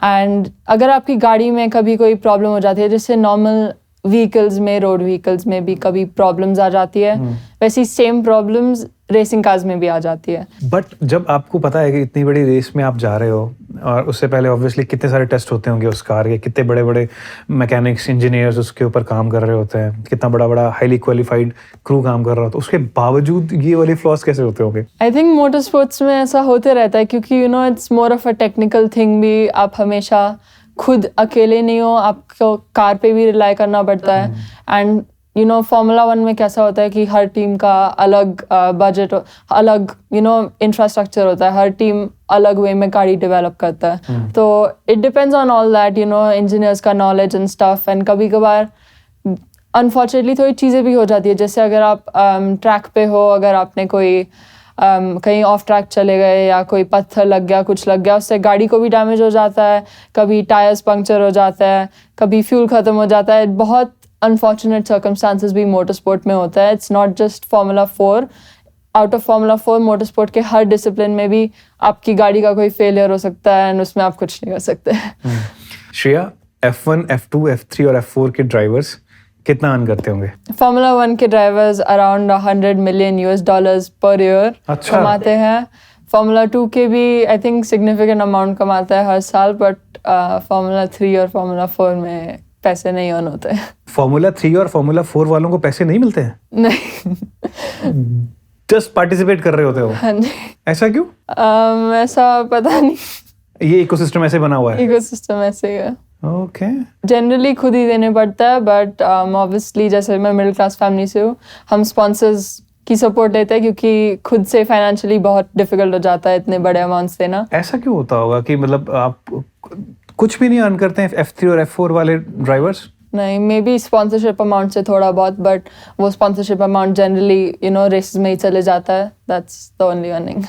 एंड अगर आपकी गाड़ी में कभी कोई प्रॉब्लम हो जाती है, जैसे नॉर्मल व्हीकल्स में, रोड व्हीकल्स में भी कभी प्रॉब्लम्स आ जाती है, वैसी सेम प्रॉब्लम्स रेसिंग कार्स में भी आ जाती है। बट जब आपको पता है कि इतनी बड़ी रेस में आप जा रहे हो और उससे पहले ऑब्वियसली कितने सारे टेस्ट होते होंगे उस कार के, कितने बड़े बड़े मैकेनिक्स, इंजीनियर्स उसके ऊपर काम कर रहे होते हैं, कितना बड़ा बड़ा हाईली क्वालिफाइड क्रू काम कर रहा होता है, उसके बावजूद ये वाली फ्लॉस कैसे होते होंगे? आई थिंक मोटर स्पोर्ट्स में ऐसा होते रहता है क्योंकि you know it's more of a technical thing भी। आप हमेशा खुद अकेले नहीं हो, आपको कार पे भी रिलाई करना पड़ता है। एंड यू नो फार्मूला 1 में कैसा होता है कि हर टीम का अलग बजट, अलग यू नो इंफ्रास्ट्रक्चर होता है, हर टीम अलग वे में गाड़ी डेवलप करता है। तो it depends on all that, you know engineers का नॉलेज एंड स्टफ। एंड कभी कभार अनफॉर्चुनेटली थोड़ी चीज़ें भी हो जाती है, जैसे अगर आप ट्रैक पे हो, अगर आपने कोई कहीं ऑफ ट्रैक चले गए या कोई पत्थर लग गया, कुछ लग गया, उससे गाड़ी को भी डैमेज हो जाता है, कभी टायर्स पंक्चर हो जाता है, कभी फ्यूल ख़त्म हो जाता है। बहुत अनफॉर्चुनेट सर्कमस्टांसेस भी मोटर स्पोर्ट में होता है। It's not just formula 4, out of formula 4 motor sport के हर डिसिप्लिन में भी आपकी गाड़ी का कोई फेलियर हो सकता है एंड उसमें आप कुछ नहीं कर सकते। श्रेया, F1, F2, F3 और F4 के ड्राइवर्स कितना अर्न करते होंगे? फार्मूला 1 के drivers around $100 million per year अच्छा। कमाते हैं। फार्मूला 2 के भी आई थिंक सिग्निफिकेंट अमाउंट कमाता है हर साल, बट फार्मूला 3 और फार्मूला 4 में पैसे नहीं अर्न होते हैं। फार्मूला 3 और फार्मूला 4 वालों को पैसे नहीं मिलते हैं? नहीं। जस्ट पार्टिसिपेट कर रहे होते हो? हाँ जी। ऐसा क्यों? ऐसा पता नहीं, ये इकोसिस्टम ऐसे बना हुआ है। इकोसिस्टम ऐसे ही है। ओके। जनरली खुद ही देने पड़ता है, बट ऑब्वियसली जैसे मैं मिडिल क्लास फैमिली से हूँ, हम स्पॉन्सर्स की सपोर्ट लेते हैं क्योंकि खुद से फाइनेंशियली बहुत डिफिकल्ट हो जाता है इतने बड़े अमाउंट्स देना। ऐसा क्यों होता होगा कि मतलब आप कुछ भी नहीं अर्न करते हैं F3 और F4 वाले ड्राइवर्स? नहीं, मे बी स्पॉन्सरशिप अमाउंट से थोड़ा बहुत, बट वो sponsorship amount generally you know races में ही चले जाता है। That's the only earning.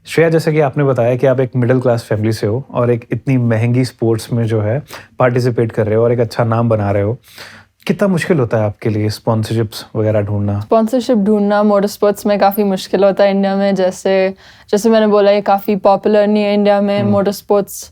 Shreya, जैसे कि आपने बताया कि आप एक मिडिल क्लास फैमिली से हो और एक इतनी महंगी स्पोर्ट्स में जो है पार्टिसिपेट कर रहे हो और एक अच्छा नाम बना रहे हो, कितना मुश्किल होता है आपके लिए स्पॉन्सरशिप्स वगैरह ढूंढना? स्पॉन्सरशिप ढूंढना मोटर स्पोर्ट्स में काफ़ी मुश्किल होता है इंडिया में। जैसे मैंने बोला, ये काफ़ी पॉपुलर नहीं है इंडिया में मोटर स्पोर्ट्स,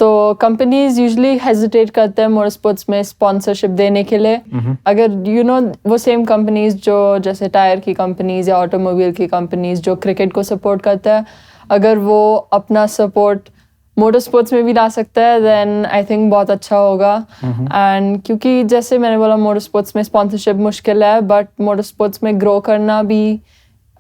तो कंपनीज यूजुअली हेजिटेट करते हैं मोटर स्पोर्ट्स में स्पॉन्सरशिप देने के लिए। अगर यू नो वो सेम कंपनीज जो जैसे टायर की कंपनीज या ऑटोमोबाइल की कंपनीज जो क्रिकेट को सपोर्ट करते हैं, अगर वो अपना सपोर्ट मोटर स्पोर्ट्स में भी ला सकता है देन आई थिंक बहुत अच्छा होगा। एंड क्योंकि जैसे मैंने बोला मोटर स्पोर्ट्स में स्पॉन्सरशिप मुश्किल है, बट मोटर स्पोर्ट्स में ग्रो करना भी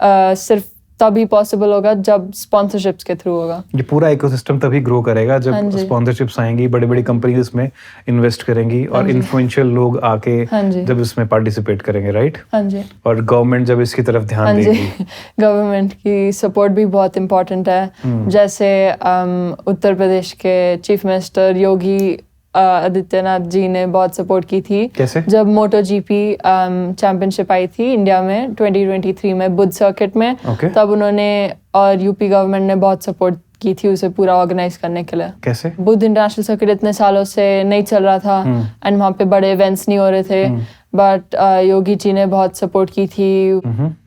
सिर्फ तभी पॉसिबल होगा जब स्पॉन्सरशिप्स के थ्रू होगा। ये पूरा इकोसिस्टम तभी ग्रो करेगा हाँ जब जी। स्पॉन्सरशिप्स आएंगी, बड़ी बड़ी कंपनीज इसमें इन्वेस्ट करेंगी और इन्फ्लुएंशियल लोग आके हाँ जी। जब इसमें पार्टिसिपेट करेंगे, राइट? हाँ जी। और गवर्नमेंट जब इसकी तरफ हाँ ध्यान जी। देगी। गवर्नमेंट की सपोर्ट भी बहुत इम्पोर्टेंट है। जैसे उत्तर प्रदेश के चीफ मिनिस्टर योगी आदित्यनाथ जी ने बहुत सपोर्ट की थी। कैसे? जब मोटो जीपी चैंपियनशिप आई थी इंडिया में 2023 में बुध सर्किट में, Okay. तब उन्होंने और यूपी गवर्नमेंट ने बहुत सपोर्ट की थी उसे पूरा ऑर्गेनाइज करने के लिए। कैसे? बुध इंटरनेशनल सर्किट इतने सालों से नहीं चल रहा था एंड वहाँ पे बड़े इवेंट्स नहीं हो रहे थे, बट योगी जी ने बहुत सपोर्ट की थी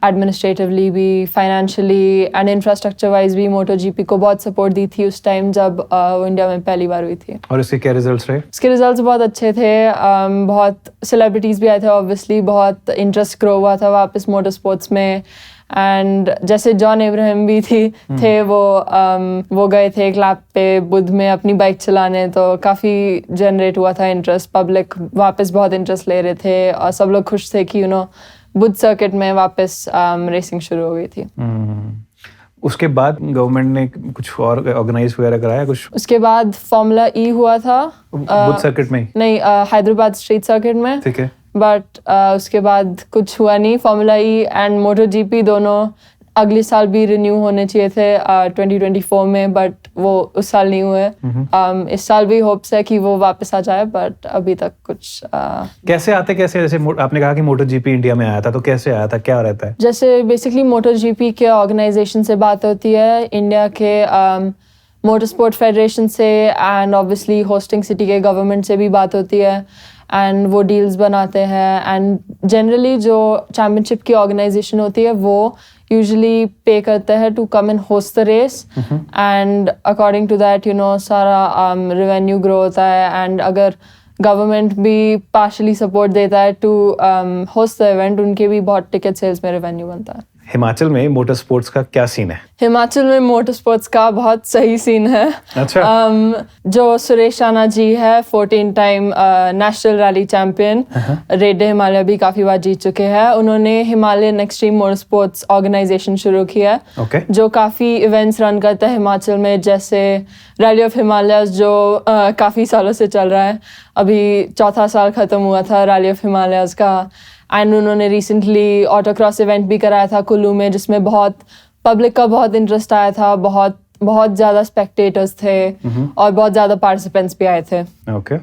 एडमिनिस्ट्रेटिवली भी, फाइनेंशियली एंड इंफ्रास्ट्रक्चर वाइज भी। मोटो जीपी को बहुत सपोर्ट दी थी उस टाइम जब वो इंडिया में पहली बार हुई थी। और इसके क्या रिजल्ट्स रहे? इसके रिजल्ट्स बहुत अच्छे थे। बहुत सेलिब्रिटीज़ भी आए थे, ऑब्वियसली बहुत इंटरेस्ट ग्रो हुआ था वापस मोटर स्पोर्ट्स में। एंड जैसे जॉन इब्राहिम भी थे वो गए थे एक लैप पे बुध में अपनी बाइक चलाने, तो काफ़ी जनरेट हुआ था इंटरेस्ट। पब्लिक वापस बहुत इंटरेस्ट ले रहे थे और सब लोग खुश थे कि बुध सर्किट में वापस रेसिंग शुरू हो गई थी। उसके बाद गवर्नमेंट ने कुछ और ऑर्गेनाइज वगैरह कराया कुछ? उसके बाद फॉर्मूला ई हुआ था बुध सर्किट में? नहीं, हैदराबाद स्ट्रीट सर्किट में। ठीक है। बट उसके बाद कुछ हुआ नहीं। Formula E and MotoGP दोनों अगले साल भी रिन्यू होने चाहिए थे 2024 में, बट वो उस साल नहीं हुए। इस साल भी होप्स है कि वो वापस आ जाए, बट अभी तक कुछ कैसे जैसे आपने कहा कि मोटो जीपी इंडिया में आया था, तो कैसे आया था, क्या रहता है? जैसे बेसिकली मोटो जीपी के ऑर्गेनाइजेशन से बात होती है, इंडिया के मोटर स्पोर्ट फेडरेशन से, एंड ऑब्वियसली होस्टिंग सिटी के गवर्नमेंट से भी बात होती है, एंड वो डील्स बनाते हैं। एंड जनरली जो चैम्पियनशिप की ऑर्गेनाइजेशन होती है वो यूजुअली पे करते हैं to come and host the race, and according to that सारा रेवेन्यू ग्रो होता है। एंड अगर गवर्नमेंट भी पार्शली सपोर्ट देता है टू होस्ट द इवेंट, उनके भी बहुत टिकट सेल्स में रेवेन्यू बनता है। हिमाचल में मोटर स्पोर्ट्स का क्या सीन है? हिमाचल में मोटर स्पोर्ट्स का बहुत सही सीन है। अच्छा। जो सुरेश राणा जी है 14 time national rally champion, raid de Himalaya भी काफी बार जीत चुके हैं। उन्होंने Himalayan extreme motor sports organisation शुरू किया है, okay. जो काफी इवेंट्स रन करता है हिमाचल में, जैसे रैली ऑफ हिमालयस जो काफी सालों से चल रहा है। अभी 4था साल खत्म हुआ था रैली ऑफ हिमालयस का। एंड उन्होंने रिसेंटली ऑटोक्रॉस इवेंट भी कराया था कुल्लू में, जिसमें बहुत पब्लिक का बहुत इंटरेस्ट आया था, बहुत ज़्यादा स्पेक्टेटर्स थे और बहुत ज़्यादा पार्टिसिपेंट्स भी आए थे। ओके।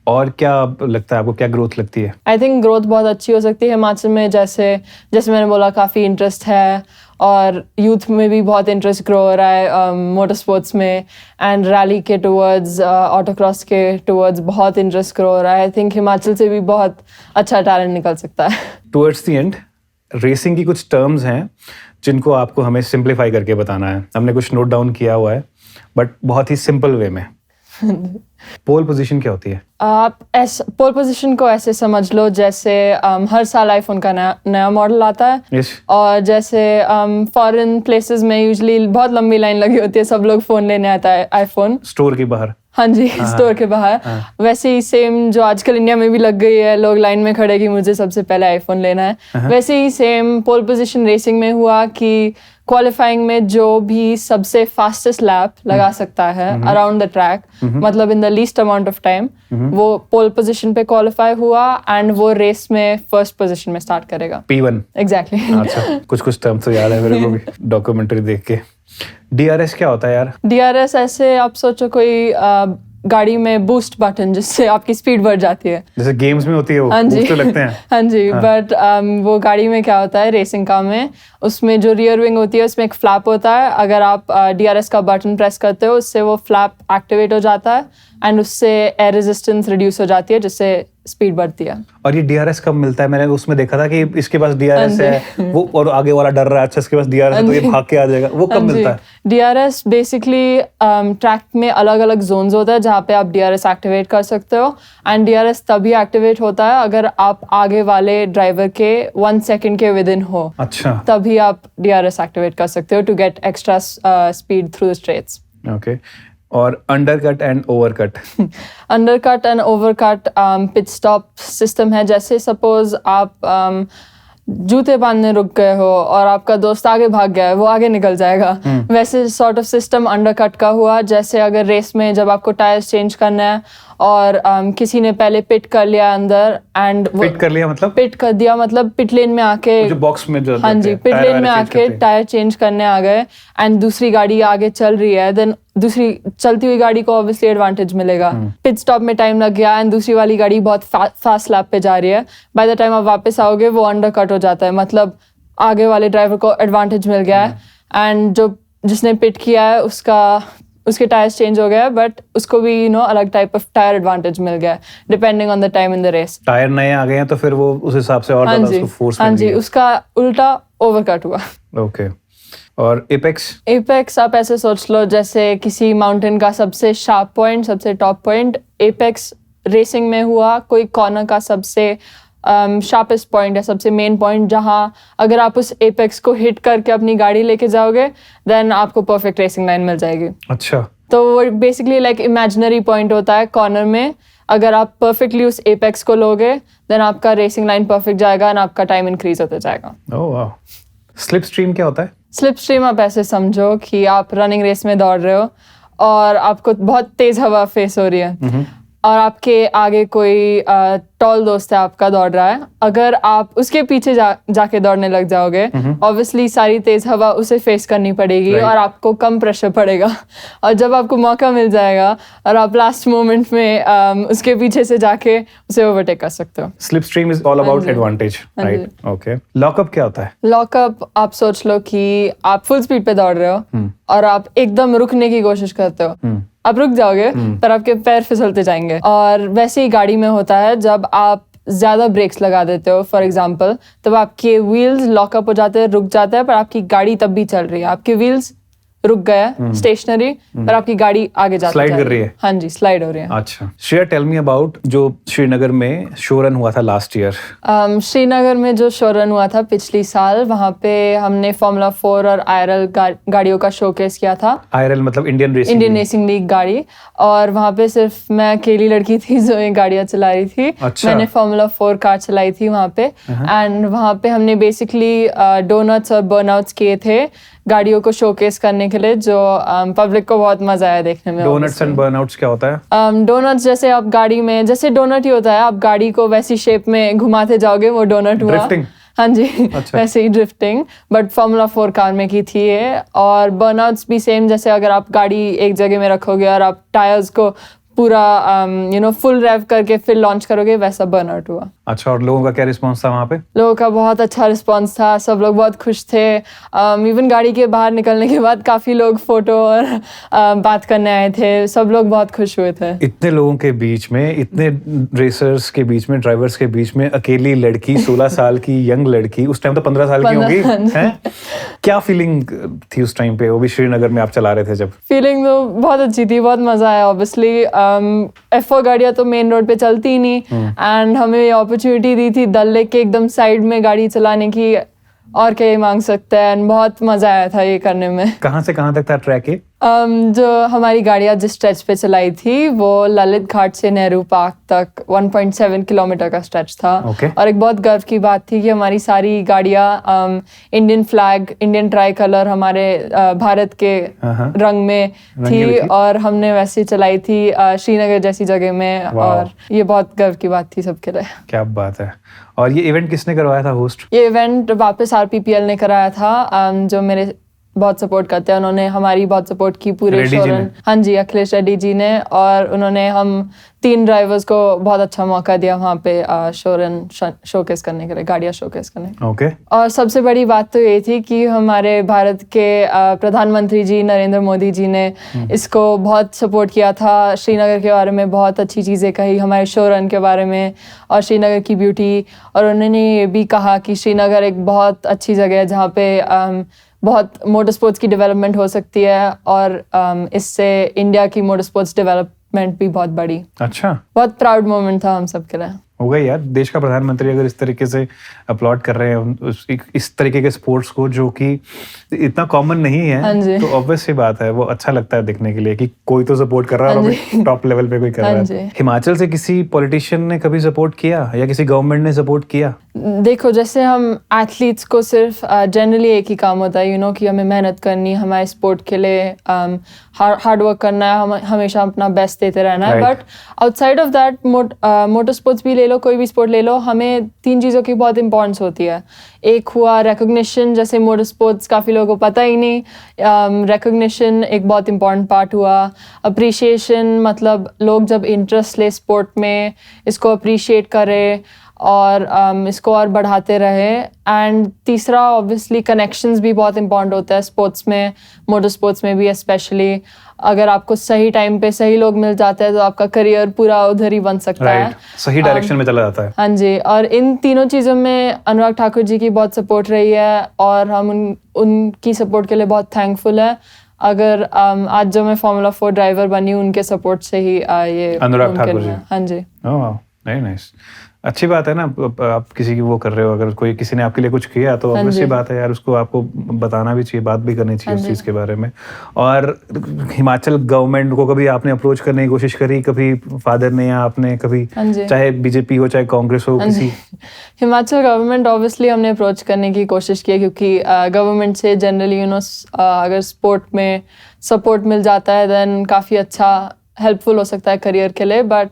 और क्या लगता है आपको, क्या ग्रोथ लगती है? आई थिंक ग्रोथ बहुत अच्छी हो सकती है हिमाचल में। जैसे मैंने बोला, काफ़ी इंटरेस्ट है और यूथ में भी बहुत इंटरेस्ट ग्रो हो रहा है मोटर स्पोर्ट्स में, एंड रैली के टूवर्ड्स, ऑटोक्रॉस के टूवर्ड्स बहुत इंटरेस्ट ग्रो हो रहा है। आई थिंक हिमाचल से भी बहुत अच्छा टैलेंट निकल सकता है। टूवर्ड्स द एंड, रेसिंग की कुछ टर्म्स हैं जिनको आपको हमें सिंप्लीफाई करके बताना है। हमने कुछ नोट डाउन किया हुआ है, बट बहुत ही सिंपल वे में। पोल पोजीशन क्या होती है? आप पोल पोजीशन को ऐसे समझ लो जैसे हर साल आईफोन का नया मॉडल आता है। yes. और जैसे फॉरेन प्लेसेस में यूजुअली बहुत लंबी लाइन लगी होती है, सब लोग फोन लेने आता है आईफोन स्टोर के बाहर। हाँ जी, स्टोर के बाहर। वैसे ही सेम जो आजकल इंडिया में भी लग गई है, लोग लाइन में खड़े कि मुझे सबसे पहले आईफोन लेना है, वैसे ही सेम पोल पोजीशन रेसिंग में हुआ कि क्वालिफाइंग में जो भी सबसे फास्टेस्ट लैप लगा सकता है अराउंड द ट्रैक, मतलब in the least amount of time, वो पोल पोजीशन पे क्वालिफाई हुआ एंड वो रेस में फर्स्ट पोजीशन में स्टार्ट करेगा। P1 exactly. अच्छा, कुछ टर्म्स तो याद है मेरे को भी डॉक्यूमेंट्री देख के। DRS क्या होता है यार? DRS ऐसे आप सोचो कोई गाड़ी में बूस्ट बटन जिससे आपकी स्पीड बढ़ जाती है, जैसे गेम्स में होती है वो। हाँ जी, तो लगते हैं। हाँ जी। बट वो गाड़ी में क्या होता है रेसिंग कार में, उसमें जो रियर विंग होती है उसमें एक फ्लैप होता है। अगर आप DRS का बटन प्रेस करते हो उससे वो फ्लैप एक्टिवेट हो जाता है एंड उससे एयर रेजिस्टेंस रिड्यूस हो जाती है, जिससे स्पीड बढ़ती है। और ये DRS कब मिलता है? मैंने उसमें देखा था कि इसके पास DRS है वो, और आगे वाला डर रहा है, अच्छा इसके पास DRS है तो ये भाग के आ जाएगा, वो कब मिलता है? DRS बेसिकली ट्रैक में अलग अलग जोन्स होता है जहाँ पे आप DRS एक्टिवेट कर सकते हो, एंड DRS तभी एक्टिवेट होता है अगर आप आगे वाले ड्राइवर के 1 सेकंड के विद इन हो। अच्छा, तभी आप DRS एक्टिवेट कर सकते हो to get extra speed through the straights. Okay. और undercut and overcut? Undercut and overcut pit stop system है। जैसे सपोज आप जूते बांधने रुक गए हो और आपका दोस्त आगे भाग गया है, वो आगे निकल जाएगा। वैसे सॉर्ट ऑफ सिस्टम अंडरकट का हुआ। जैसे अगर रेस में जब आपको टायर्स चेंज करना है और किसी ने पहले पिट कर लिया अंदर, एंड पिट कर लिया मतलब? पिट कर दिया मतलब पिट लेन में आके, जो बॉक्स में जो, हाँ जी, पिट लेन में आके टायर चेंज करने आ गए एंड दूसरी गाड़ी आगे चल रही है, देन दूसरी चलती हुई गाड़ी को ऑब्वियसली एडवांटेज मिलेगा। पिट स्टॉप में टाइम लग गया एंड दूसरी वाली गाड़ी बहुत फास्ट लैप पे जा रही है, बाय द टाइम आप वापस आओगे वो अंडरकट हो जाता है, मतलब आगे वाले ड्राइवर को एडवांटेज मिल गया है एंड जो जिसने पिट किया है उसके टायर्स चेंज हो गया, बट उसको भी अलग टाइप ऑफ टायर एडवांटेज मिल गया depending on the time in the race. Tyre नए आ गए हैं तो फिर वो उस हिसाब से और ज्यादा उसको फोर्स हाँ जी, उसका उल्टा ओवरकट हुआ। ओके। और एपेक्स आप ऐसे सोच लो जैसे किसी माउंटेन का सबसे शार्प पॉइंट, सबसे टॉप पॉइंट एपेक्स रेसिंग में हुआ कोई कॉर्नर का सबसे शार्पेस्ट पॉइंट है, सबसे मेन पॉइंट, जहां अगर आप उस एपेक्स को हिट करके अपनी गाड़ी लेके जाओगे देन आपको परफेक्ट रेसिंग लाइन मिल जाएगी। अच्छा। तो वो बेसिकली लाइक इमेजिनरी पॉइंट होता है कॉर्नर में, अगर आप परफेक्टली उस एपेक्स को लोगे देन आपका रेसिंग लाइन परफेक्ट जाएगा और आपका टाइम इंक्रीज होता जाएगा। ओह वाह। स्लिप स्ट्रीम क्या होता है? स्लिप स्ट्रीम आप ऐसे समझो कि आप रनिंग रेस में दौड़ रहे हो और आपको बहुत तेज हवा फेस हो रही है और आपके आगे कोई टॉल दोस्त है आपका दौड़ रहा है, अगर आप उसके पीछे जाके दौड़ने लग जाओगे ऑब्वियसली सारी तेज हवा उसे फेस करनी पड़ेगी और आपको कम प्रेशर पड़ेगा, और जब आपको मौका मिल जाएगा और आप लास्ट मोमेंट में उसके पीछे से जाके उसे ओवरटेक कर सकते हो। Slip stream is all about advantage, right? Okay. Lockup क्या होता है? लॉकअप आप सोच लो कि आप फुल स्पीड पे दौड़ रहे हो और आप एकदम रुकने की कोशिश करते हो, आप रुक जाओगे पर आपके पैर फिसलते जाएंगे, और वैसे ही गाड़ी में होता है जब आप ज्यादा ब्रेक्स लगा देते हो फॉर एग्जांपल, तब आपके व्हील्स लॉकअप हो जाते हैं, रुक जाते हैं, पर आपकी गाड़ी तब भी चल रही है, आपके व्हील्स रुक गया स्टेशनरी पर आपकी गाड़ी आगे जाती स्लाइड कर रही है। हाँ जी, स्लाइड हो रही है। अच्छा, शेयर टेल मी अबाउट जो श्रीनगर में शो रन हुआ था लास्ट ईयर। श्रीनगर में जो शो रन हुआ था पिछली साल, वहाँ पे हमने फॉर्मूला 4 और IRL गाड़ियों का शोकेस किया था। IRL मतलब इंडियन रेसिंग लीग गाड़ी, और वहाँ पे सिर्फ मैं अकेली लड़की थी जो ये गाड़ियाँ चला रही थी। अच्छा। मैंने फॉर्मूला 4 कार चलाई थी वहाँ पे, एंड वहाँ पे हमने बेसिकली डोनट्स और बर्नआउट्स किए थे गाड़ियों को शोकेस करने के लिए, जो पब्लिक को बहुत मजा आया देखने में। डोनट्स एंड बर्नआउट्स क्या होता है? डोनट्स जैसे आप गाड़ी में, जैसे डोनट ही होता है, आप गाड़ी को वैसी शेप में घुमाते जाओगे, वो डोनट हुआ। ड्रिफ्टिंग? हाँ जी। अच्छा। वैसे ही ड्रिफ्टिंग, बट फॉर्मूला 4 कार में की थी ये। और बर्नआउट्स भी सेम, जैसे अगर आप गाड़ी एक जगह में रखोगे और आप टायर्स को पूरा फुल रेव करके फिर लॉन्च करोगे, वैसा बर्नआउट हुआ। अच्छा, और लोगों का क्या रिस्पांस था वहाँ पे? लोगों का बहुत अच्छा रिस्पांस था, सब लोग बहुत खुश थे। इवन गाड़ी के बाहर निकलने के बाद काफी लोग फोटो और बात करने आए थे, सब लोग बहुत खुश हुए थे। इतने लोगों के बीच में, इतने रेसर्स के बीच में, ड्राइवर्स के बीच में अकेली लड़की, 16 साल की यंग लड़की, उस टाइम तो 15 साल की होगी, हैं? क्या फीलिंग थी उस टाइम पे, वो भी श्रीनगर में आप चला रहे थे जब? फीलिंग तो बहुत अच्छी थी, बहुत मजा आया। ऑब्वियसली F4 गाड़ियाँ तो मेन रोड पे चलती ही नहीं, एंड हमें ये अपॉर्चुनिटी दी थी डल लेक के एकदम साइड में गाड़ी चलाने की, और क्या ही मांग सकते हैं। एंड बहुत मजा आया था ये करने में। कहाँ से कहाँ तक था ट्रैक ये? जो हमारी गाड़ियाँ जिस स्ट्रेच पे चलाई थी वो ललित घाट से नेहरू पार्क तक 1.7 किलोमीटर का स्ट्रेच था। Okay. और एक बहुत गर्व की बात थी कि हमारी सारी गाड़ियाँ Indian flag, Indian try colour, हमारे भारत के रंग में थी, और हमने वैसे चलाई थी श्रीनगर जैसी जगह में, और ये बहुत गर्व की बात थी सबके लिए। क्या बात है। और ये इवेंट किसने करवाया था होस्ट? ये इवेंट वापस RPPL ने कराया था, जो मेरे बहुत सपोर्ट करते हैं, उन्होंने हमारी बहुत सपोर्ट की पूरे शो रन। हाँ जी, अखिलेश रेड्डी जी ने, और उन्होंने हम 3 ड्राइवर्स को बहुत अच्छा मौका दिया वहाँ पे शो रन शोकेस करने के लिए, गाड़ियाँ शोकेस करने। ओके। और सबसे बड़ी बात तो ये थी कि हमारे भारत के प्रधानमंत्री जी नरेंद्र मोदी जी ने इसको बहुत सपोर्ट किया था, श्रीनगर के बारे में बहुत अच्छी चीज़ें कही, हमारे शो रन के बारे में और श्रीनगर की ब्यूटी, और उन्होंने ये भी कहा कि श्रीनगर एक बहुत अच्छी जगह है जहाँ पे बहुत मोटर स्पोर्ट्स की डेवलपमेंट हो सकती है, और इससे इंडिया की मोटर स्पोर्ट्स डेवलपमेंट भी बहुत बड़ी। अच्छा, बहुत प्राउड मोमेंट था हम सब के लिए। हो गई यार, देश का प्रधानमंत्री अगर इस तरीके से अपलॉड कर रहे हैं इस तरीके के स्पोर्ट्स को जो कि इतना कॉमन नहीं है, तो ऑब्वियस सी बात है वो अच्छा लगता है देखने के लिए कि कोई तो सपोर्ट कर रहा है और टॉप लेवल पे कोई कर रहा है। हिमाचल से किसी पॉलिटिशियन ने कभी सपोर्ट किया या किसी गवर्नमेंट ने सपोर्ट किया? देखो, जैसे हम एथलीट्स को सिर्फ जनरली एक ही काम होता है कि हमें मेहनत करनी, हमारे स्पोर्ट के लिए हार्ड वर्क करना है, हमेशा अपना बेस्ट देते रहना है। But outside of that, motor sports भी ले लो, कोई भी स्पोर्ट ले लो, हमें 3 चीज़ों की बहुत इंपॉर्टेंस होती है। एक हुआ रिकॉग्निशन, जैसे मोटर स्पोर्ट्स काफ़ी लोगों को पता ही नहीं, रिकॉग्निशन एक बहुत इंपॉर्टेंट पार्ट हुआ। अप्रिशिएशन, मतलब लोग जब इंटरेस्ट ले स्पोर्ट में, इसको अप्रिशिएट करें, और इसको और बढ़ाते रहे। एंड तीसरा ऑब्वियसली कनेक्शंस भी बहुत इंपॉर्टेंट होता है स्पोर्ट्स में, मोटर स्पोर्ट्स में भी स्पेशली। अगर आपको सही टाइम पे सही लोग मिल जाते हैं तो आपका करियर पूरा उधर ही बन सकता है, सही डायरेक्शन में चला जाता है। हाँ जी, और इन तीनों चीज़ों में अनुराग ठाकुर जी की बहुत सपोर्ट रही है और हम उनकी सपोर्ट के लिए बहुत थैंकफुल है। अगर आज जो मैं फार्मूला 4 ड्राइवर बनी हूँ उनके सपोर्ट से ही ये अनुराग मुमकिन ठाकुर जी। है। हाँ जी। Oh very nice. अच्छी बात है ना, आप किसी की वो कर रहे हो, अगर कोई किसी ने आपके लिए कुछ किया तो हाँ ऑब्वियसली जी। बात है यार, उसको आपको बताना भी चाहिए, बात भी करनी चाहिए हाँ उस जी। चीज़ के बारे में। और हिमाचल गवर्नमेंट को कभी आपने अप्रोच करने की कोशिश करी, कभी फादर ने या आपने कभी, हाँ जी। चाहे बीजेपी हो चाहे कांग्रेस हो, हाँ किसी? जी। हिमाचल गवर्नमेंट ऑब्वियसली हमने अप्रोच करने की कोशिश की है, क्योंकि गवर्नमेंट से जनरली अगर स्पोर्ट में सपोर्ट मिल जाता है देन काफ़ी अच्छा हेल्पफुल हो सकता है करियर के लिए। But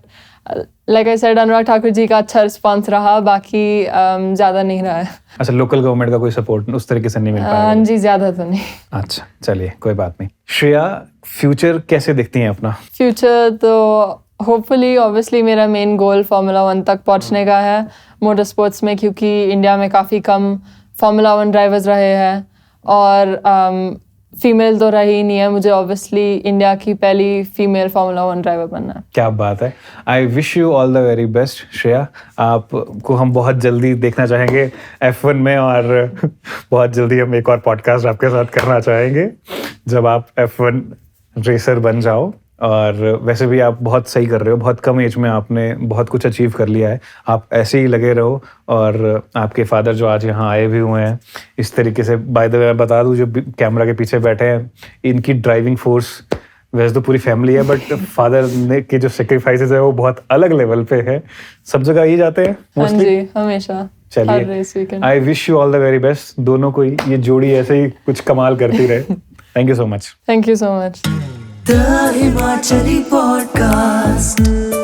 like I said, Anurag Thakur ji का अच्छा रिस्पांस रहा, बाकी ज़्यादा नहीं रहा है। अच्छा, लोकल गवर्नमेंट का कोई सपोर्ट उस तरीके से नहीं मिल पाया? हाँ जी, ज़्यादा तो नहीं। अच्छा चलिए, कोई बात नहीं। श्रेया, फ्यूचर कैसे देखती हैं अपना? फ्यूचर तो होपफुली ऑब्वियसली मेरा मेन गोल फार्मूला 1 तक पहुंचने का है मोटर स्पोर्ट्स में, क्योंकि इंडिया में काफ़ी कम फार्मूला 1 ड्राइवर्स रहे हैं और फीमेल तो रही नहीं है। मुझे ऑब्वियसली इंडिया की पहली फीमेल फार्मूला 1 ड्राइवर बनना है। क्या बात है। I wish you all the very best Shreya. आपको हम बहुत जल्दी देखना चाहेंगे F1 में, और बहुत जल्दी हम एक और पॉडकास्ट आपके साथ करना चाहेंगे जब आप F1 रेसर बन जाओ। और वैसे भी आप बहुत सही कर रहे हो, बहुत कम एज में आपने बहुत कुछ अचीव कर लिया है। आप ऐसे ही लगे रहो। और आपके फादर जो आज यहाँ आए भी हुए हैं इस तरीके से, बाय द वे मैं बता दूं, जो कैमरा के पीछे बैठे हैं, इनकी ड्राइविंग फोर्स, वैसे तो पूरी फैमिली है बट फादर ने के जो सेक्रीफाइसेस है वो बहुत अलग लेवल पे है। सब जगह ही जाते हैं हाँ मोस्टली। जी, हमेशा हर रेस चलिए, weekend. I wish you all the very best. दोनों को ये जोड़ी ऐसे ही कुछ कमाल करती रहे। Thank you so much. Thank you so much. The Himachali Podcast.